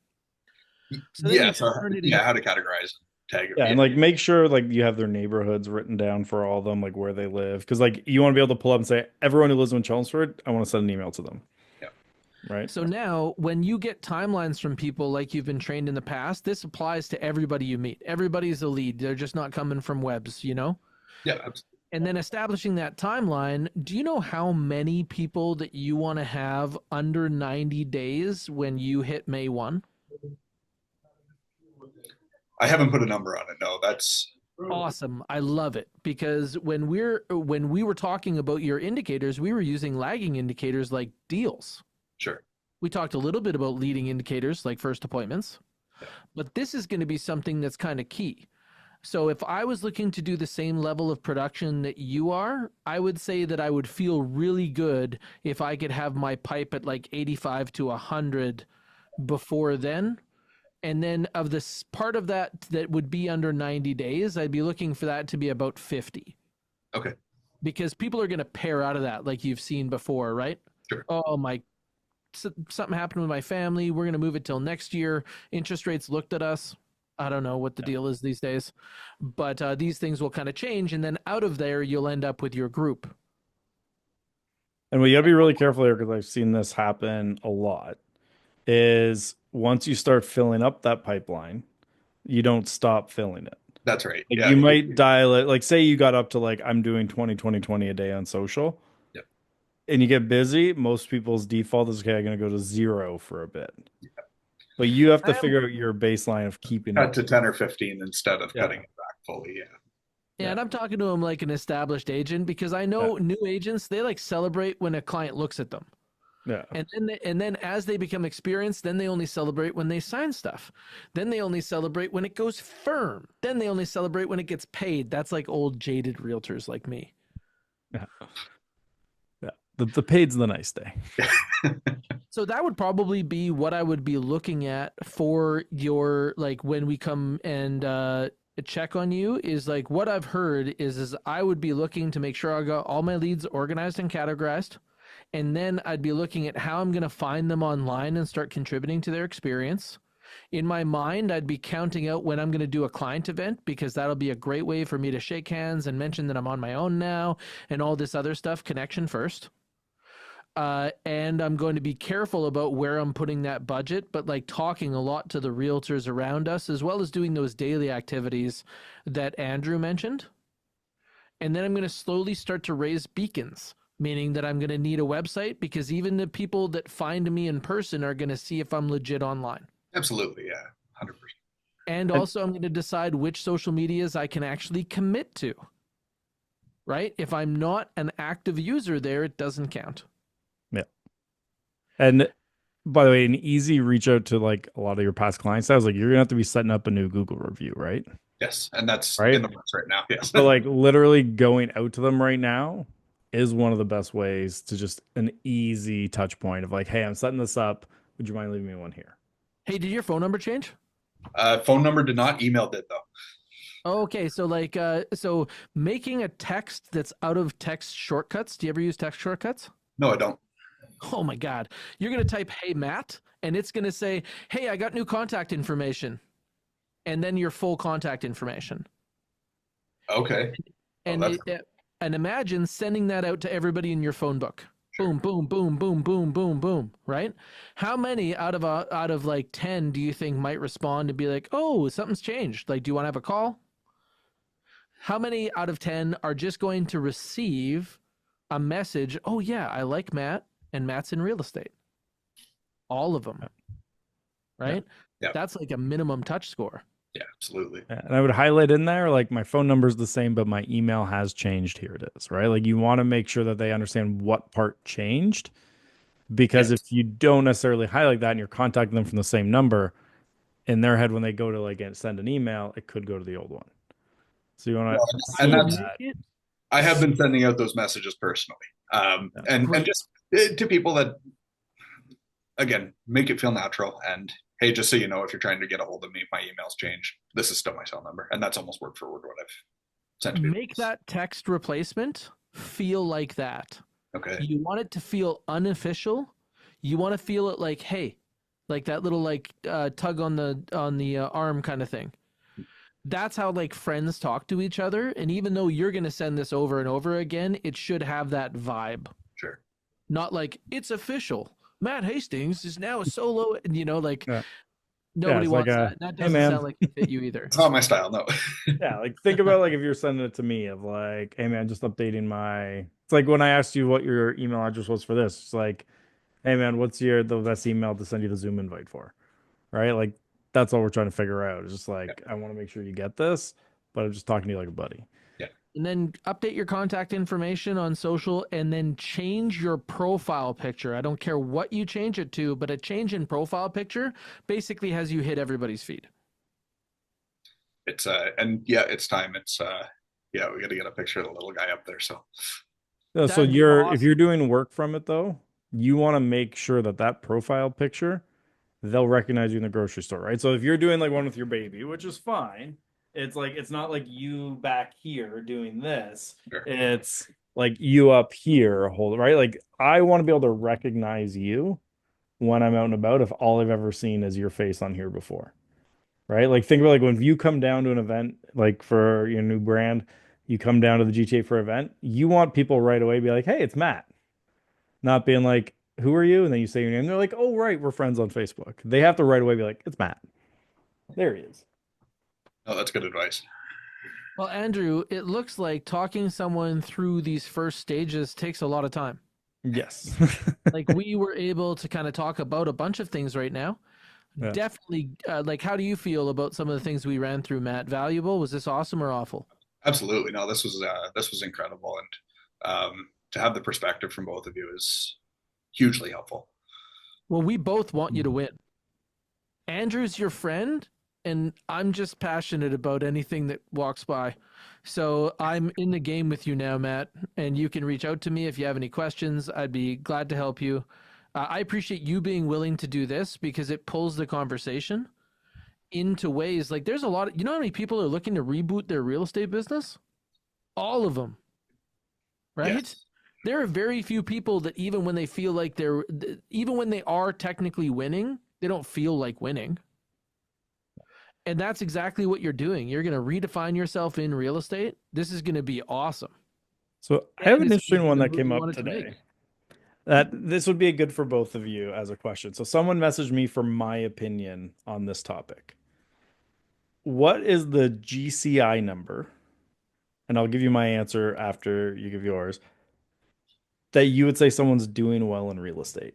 So then yeah. you So turn it yeah, into how to categorize and tag them. Yeah, Yeah, and like make sure like you have their neighborhoods written down for all of them, like where they live. Because like you want to be able to pull up and say, everyone who lives in Chelmsford, I want to send an email to them. yeah, Right. So now, when you get timelines from people like you've been trained in the past, this applies to everybody you meet. Everybody's a lead. They're just not coming from webs, you know? yeah. And then establishing that timeline, do you know how many people that you want to have under 90 days when you hit May 1? I haven't put a number on it. No, that's Awesome. I love it because when we were talking about your indicators, we were using lagging indicators like deals. sure. We talked a little bit about leading indicators like first appointments, but this is going to be something that's kind of key. So if I was looking to do the same level of production that you are, I would say that I would feel really good if I could have my pipe at like 85 to 100 before then. And then of this part of that that would be under 90 days, I'd be looking for that to be about 50 Okay, because people are going to pair out of that like you've seen before, right? sure. Oh, something happened with my family. We're going to move it till next year. Interest rates looked at us. I don't know what the deal is these days, but these things will kind of change. And then out of there, you'll end up with your group. And we gotta be really careful here because I've seen this happen a lot. Is once you start filling up that pipeline, you don't stop filling it. That's right. Like Yeah, you might dial it, like say you got up to like I'm doing 20, 20, 20 a day on social yeah. and you get busy, most people's default is okay, I'm gonna go to zero for a bit. But you have to I am figure out your baseline of keeping Cut it. to 10 or 15 instead of Yeah. cutting it back fully. Yeah, Yeah, and I'm talking to him like an established agent because I Yeah. know new agents, they like celebrate when a client looks at them. Yeah. And then as they become experienced, then they only celebrate when they sign stuff. Then they only celebrate when it goes firm. Then they only celebrate when it gets paid. That's like old jaded realtors like me. Yeah. Yeah. The paid's the nice day. So that would probably be what I would be looking at for your like when we come and check on you is like what I've heard is I would be looking to make sure I got all my leads organized and categorized. And then I'd be looking at how I'm going to find them online and start contributing to their experience. In my mind, I'd be counting out when I'm going to do a client event because that'll be a great way for me to shake hands and mention that I'm on my own now and all this other stuff, connection first. And I'm going to be careful about where I'm putting that budget, but like talking a lot to the realtors around us, as well as doing those daily activities that Andrew mentioned. And then I'm going to slowly start to raise beacons, meaning that I'm going to need a website because even the people that find me in person are going to see if I'm legit online. Absolutely, yeah, 100%. And also, I'm going to decide which social medias I can actually commit to, right? If I'm not an active user there, it doesn't count. Yeah. And by the way, an easy reach out to like a lot of your past clients. Sounds like you're gonna have to be setting up a new Google review, right? Yes, and that's in Right. the works right now. Yes. So like literally going out to them right now is one of the best ways to just an easy touch point of like, hey, I'm setting this up. Would you mind leaving me one here? Hey, did your phone number change? Phone number did not, email did though. Okay, so like, so making a text that's out of text shortcuts. Do you ever use text shortcuts? No, I don't. Oh my God. You're going to type, hey, Matt, and it's going to say, hey, I got new contact information. And then your full contact information. Okay. And and imagine sending that out to everybody in your phone book. Sure. Boom, boom, boom, boom, boom, boom, boom. Right? How many out of like 10 do you think might respond and be like, oh, something's changed? Like, do you want to have a call? How many out of 10 are just going to receive a message? Oh yeah, I like Matt, and Matt's in real estate. All of them. Right? Yeah. That's like a minimum touch score. Yeah, absolutely. And I would highlight in there, like my phone number is the same, but my email has changed. Here it is, right? Like you want to make sure that they understand what part changed, because Yes. if you don't necessarily highlight that and you're contacting them from the same number, in their head when they go to like send an email, it could go to the old one. So you want to And highlight that's, that. I have been sending out those messages personally, and just to people that, again, make it feel natural. And hey, just so you know, if you're trying to get a hold of me, my email's changed. This is still my cell number, and that's almost word for word what I've sent to people. Make that text replacement feel like that. Okay. You want it to feel unofficial. You want to feel it like, hey, like that little like tug on the arm kind of thing. That's how like friends talk to each other. And even though you're going to send this over and over again, it should have that vibe. Sure. Not like it's official. Matt Hastings is now a solo, like nobody it's wants like that. That doesn't sound like it fit you either. It's not my style, no. Yeah, like think about like if you're sending it to me of like, hey man, just updating my. It's like when I asked you what your email address was for this. It's like, hey man, what's the best email to send you the Zoom invite for? Right? Like that's all we're trying to figure out. It's just like I want to make sure you get this, but I'm just talking to you like a buddy. Yeah. And then update your contact information on social and then change your profile picture. I don't care what you change it to, but a change in profile picture basically has you hit everybody's feed. It's and yeah, it's time. It's yeah, we got to get a picture of the little guy up there. So So if you're doing work from it though, you want to make sure that that profile picture, they'll recognize you in the grocery store, right? So if you're doing like one with your baby, which is fine, it's like it's not like you back here doing this. Sure. It's like you up here, hold right. Like I want to be able to recognize you when I'm out and about if all I've ever seen is your face on here before. Right? Like think about like when you come down to an event like for your new brand, you come down to the GTA for event, you want people right away to be like, "Hey, it's Matt." Not being like, "Who are you?" And then you say your name. They're like, "Oh, right, we're friends on Facebook." They have to right away be like, "It's Matt." There he is. oh, that's good advice. Well, Andrew, it looks like talking someone through these first stages takes a lot of time. Yes. Like we were able to kind of talk about a bunch of things right now. Yeah. Definitely. Like, how do you feel about some of the things we ran through, Matt? Valuable? Was this awesome or awful? Absolutely. No, this was incredible. And to have the perspective from both of you is hugely helpful. Well, we both want you to win. Andrew's your friend, and I'm just passionate about anything that walks by. So I'm in the game with you now, Matt, and you can reach out to me if you have any questions. I'd be glad to help you. I appreciate you being willing to do this because it pulls the conversation into ways like there's a lot of, how many people are looking to reboot their real estate business? All of them, right? Yes. There are very few people that even when they feel like even when they are technically winning, they don't feel like winning. And that's exactly what you're doing. You're going to redefine yourself in real estate. This is going to be awesome. So I have an interesting one that came up today. That this would be good for both of you as a question. So someone messaged me for my opinion on this topic. What is the GCI number? And I'll give you my answer after you give yours. That you would say someone's doing well in real estate.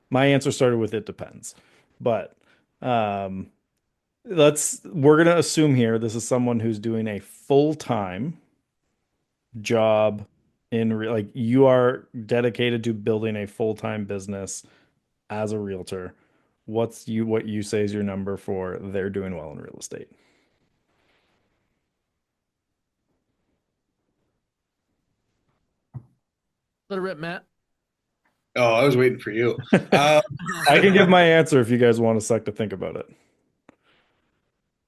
My answer started with it depends. But um we're gonna assume here this is someone who's doing a full-time job like you are dedicated to building a full-time business as a realtor. What you say is your number for they're doing well in real estate? Let it rip, Matt. Oh, I was waiting for you. Uh, I can give my answer if you guys want a sec to think about it.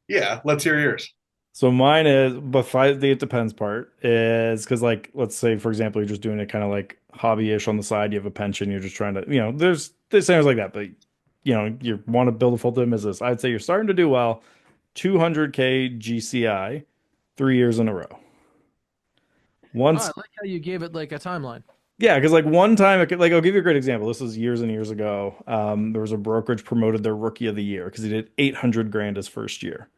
yeah, let's hear yours. So mine is, but five, the it depends part is because, like, let's say, for example, you're just doing it kind of like hobby-ish on the side. You have a pension. You're just trying to, there's things like that. But, you want to build a full-time business. I'd say you're starting to do well. 200K GCI, 3 years in a row. Oh, I Once, like how you gave it like a timeline. yeah, because like one time, like I'll give you a great example. This was years and years ago. There was a brokerage promoted their rookie of the year because he did 800 grand his first year.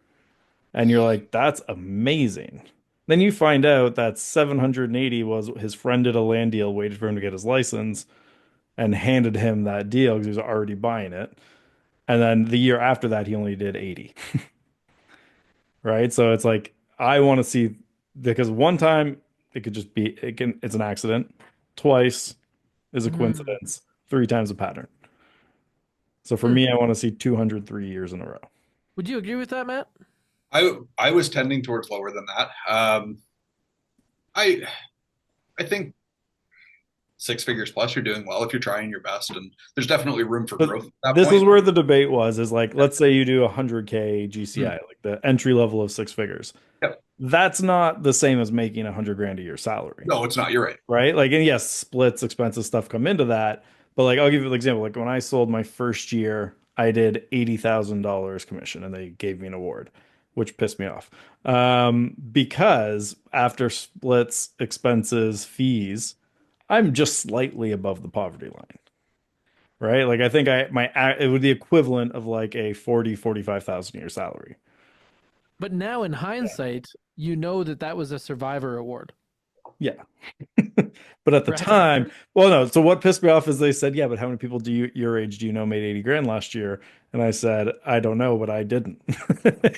And you're like, that's amazing. Then you find out that 780 was his friend did a land deal, waited for him to get his license, and handed him that deal because he was already buying it. And then the year after that, he only did 80. Right? So it's like I want to see because one time it could just be it's an accident. Twice is a Hmm. coincidence. Three times a pattern. So for Hmm. me, I want to see 203 years in a row. Would you agree with that, Matt? I was tending towards lower than that. I I think six figures plus, you're doing well if you're trying your best, and there's definitely room for But growth at that this is point. where the debate was, is like, Yeah. let's say you do 100K GCI, Mm. like the entry level of six figures. Yep. That's not the same as making 100 grand a year salary, No, it's not. You're right. right? Like, and yes, splits, expenses, stuff come into that. But like, I'll give you an example. Like when I sold my first year, I did $80,000 commission and they gave me an award, which pissed me off. Because after splits, expenses, fees, I'm just slightly above the poverty line, right? Like I think it would be equivalent of like a 45,000 a year salary. But now in Yeah. hindsight, you know that that was a survivor award, Yeah. But at the right? time, well, no. So what pissed me off is they said, "Yeah, but how many people your age do you know made 80 grand last year?" And I said, "I don't know, but I didn't."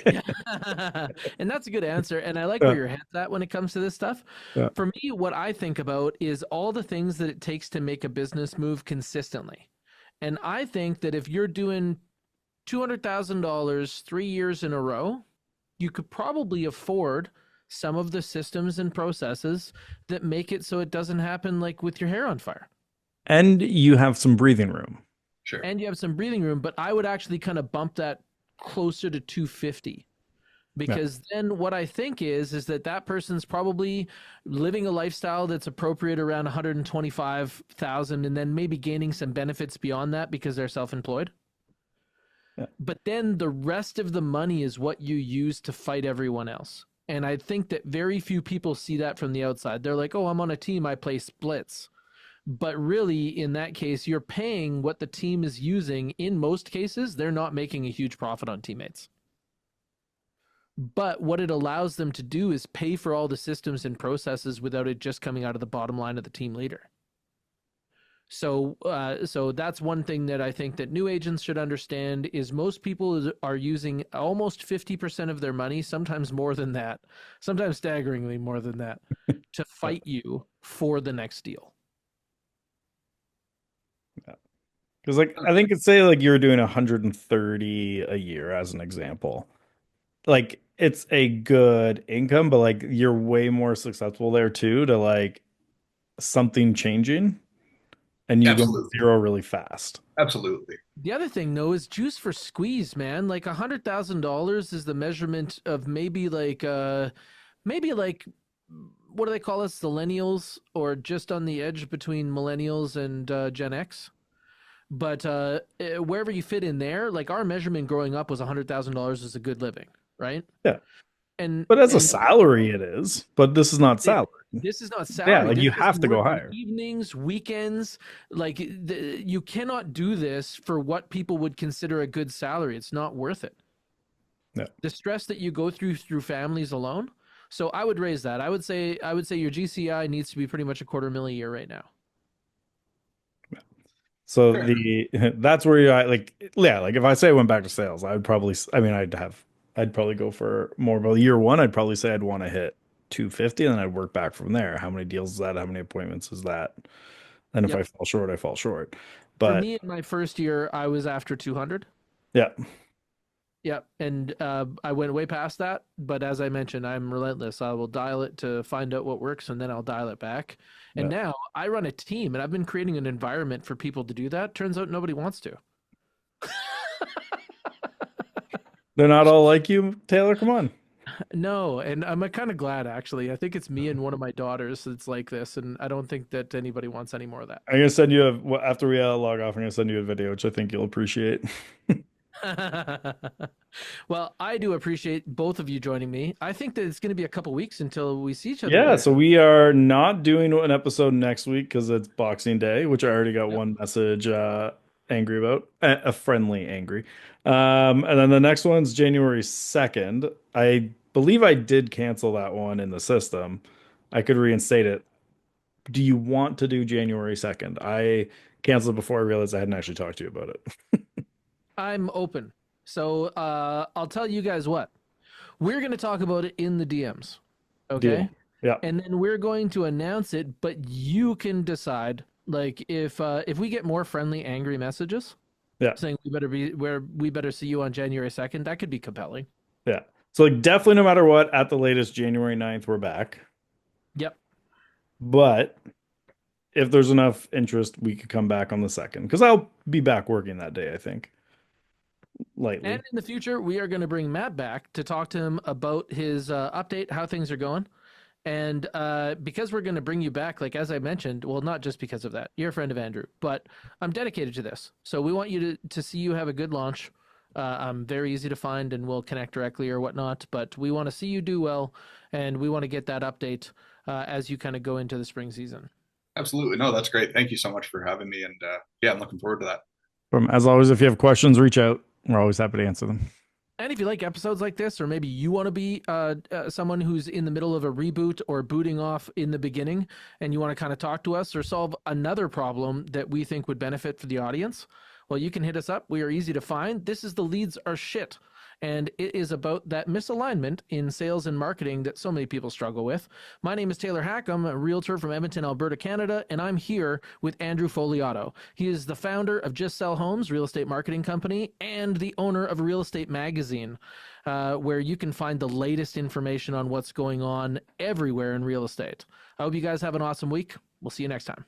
Yeah. And that's a good answer. And I like where Yeah, your head's at when it comes to this stuff. yeah. For me, what I think about is all the things that it takes to make a business move consistently. And I think that if you're doing $200,000 3 years in a row, you could probably afford some of the systems and processes that make it so it doesn't happen like with your hair on fire. And you have some breathing room. Sure. And you have some breathing room, but I would actually kind of bump that closer to 250 Yeah. because then what I think is that that person's probably living a lifestyle that's appropriate around 125,000 and then maybe gaining some benefits beyond that because they're self-employed. Yeah. But then the rest of the money is what you use to fight everyone else. And I think that very few people see that from the outside. They're like, "Oh, I'm on a team, I play splits." But really, in that case, you're paying what the team is using. In most cases, they're not making a huge profit on teammates. But what it allows them to do is pay for all the systems and processes without it just coming out of the bottom line of the team leader. So that's one thing that I think that new agents should understand is most people are using almost 50% of their money, sometimes more than that, sometimes staggeringly more than that, to Yeah. fight you for the next deal. Yeah. Because like I think it's say like you're doing 130 a year as an example. Like it's a good income, but like you're way more successful there too to like something changing and you go Absolutely. zero really fast. Absolutely. The other thing though is juice for squeeze, man. Like $100,000 is the measurement of maybe like what do they call us, millennials, or just on the edge between millennials and Gen X. But wherever you fit in there, like our measurement growing up was $100,000 is a good living, right? Yeah. And But as a and salary it is, but this is not it, salary. This is not Yeah, salary. like This you is have to go working higher. evenings, weekends. Like you cannot do this for what people would consider a good salary. It's not worth it. Yeah. The stress that you go through families alone. So I would raise that. I would say your GCI needs to be pretty much $250,000 a year right now. So Fair. the that's where you like yeah, like if I say I went back to sales, I would probably I mean I'd probably go for more, but year one I'd probably say I'd want to hit 250 and then I'd work back from there. How many deals is that? How many appointments is that? And if I Yep. fall short, I fall short. For But me, in my first year, I was after 200. yeah, Yep. And I went way past that. But as I mentioned, I'm relentless. I will dial it to find out what works and then I'll dial it back. And yeah. now I run a team and I've been creating an environment for people to do that. Turns out nobody wants to. They're not all like you, Taylor. Come on. No. And I'm kind of glad, actually. I think it's me and one of my daughters that's like this. And I don't think that anybody wants any more of that. I'm gonna send you after we log off. I'm gonna send you a video, which I think you'll appreciate. Well, I do appreciate both of you joining me. I think that it's going to be a couple weeks until we see each other Yeah, again. so we are not doing an episode next week because it's Boxing Day, which I already got Yep. one message angry about, a friendly angry. And then the next one's January 2nd. I believe I did cancel that one in the system. I could reinstate it. Do you want to do January 2nd? I canceled it before I realized I hadn't actually talked to you about it. I'm open. So I'll tell you guys what. We're going to talk about it in the DMs. Okay? Deal. Yeah. And then we're going to announce it, but you can decide like if we get more friendly angry messages Yeah. saying we better see you on January 2nd, that could be compelling. Yeah. So like definitely no matter what, at the latest January 9th, we're back. Yep. But if there's enough interest, we could come back on the 2nd because I'll be back working that day, I think. Lightly. And in the future, we are going to bring Matt back to talk to him about his update, how things are going. And because we're going to bring you back, like as I mentioned, well, not just because of that, you're a friend of Andrew, but I'm dedicated to this. So we want you to see you have a good launch. I'm very easy to find and we'll connect directly or whatnot, but we want to see you do well. And we want to get that update as you kind of go into the spring season. Absolutely. No, that's great. Thank you so much for having me. And yeah, I'm looking forward to that. As always, if you have questions, reach out. We're always happy to answer them. And if you like episodes like this, or maybe you want to be someone who's in the middle of a reboot or booting off in the beginning, and you want to kind of talk to us or solve another problem that we think would benefit for the audience, well, you can hit us up. We are easy to find. This is The Leads Are Shit. And it is about that misalignment in sales and marketing that so many people struggle with. My name is Taylor Hack. I'm a realtor from Edmonton, Alberta, Canada, and I'm here with Andrew Foliato. He is the founder of Just Sell Homes, real estate marketing company, and the owner of Real Estate Magazine, where you can find the latest information on what's going on everywhere in real estate. I hope you guys have an awesome week. We'll see you next time.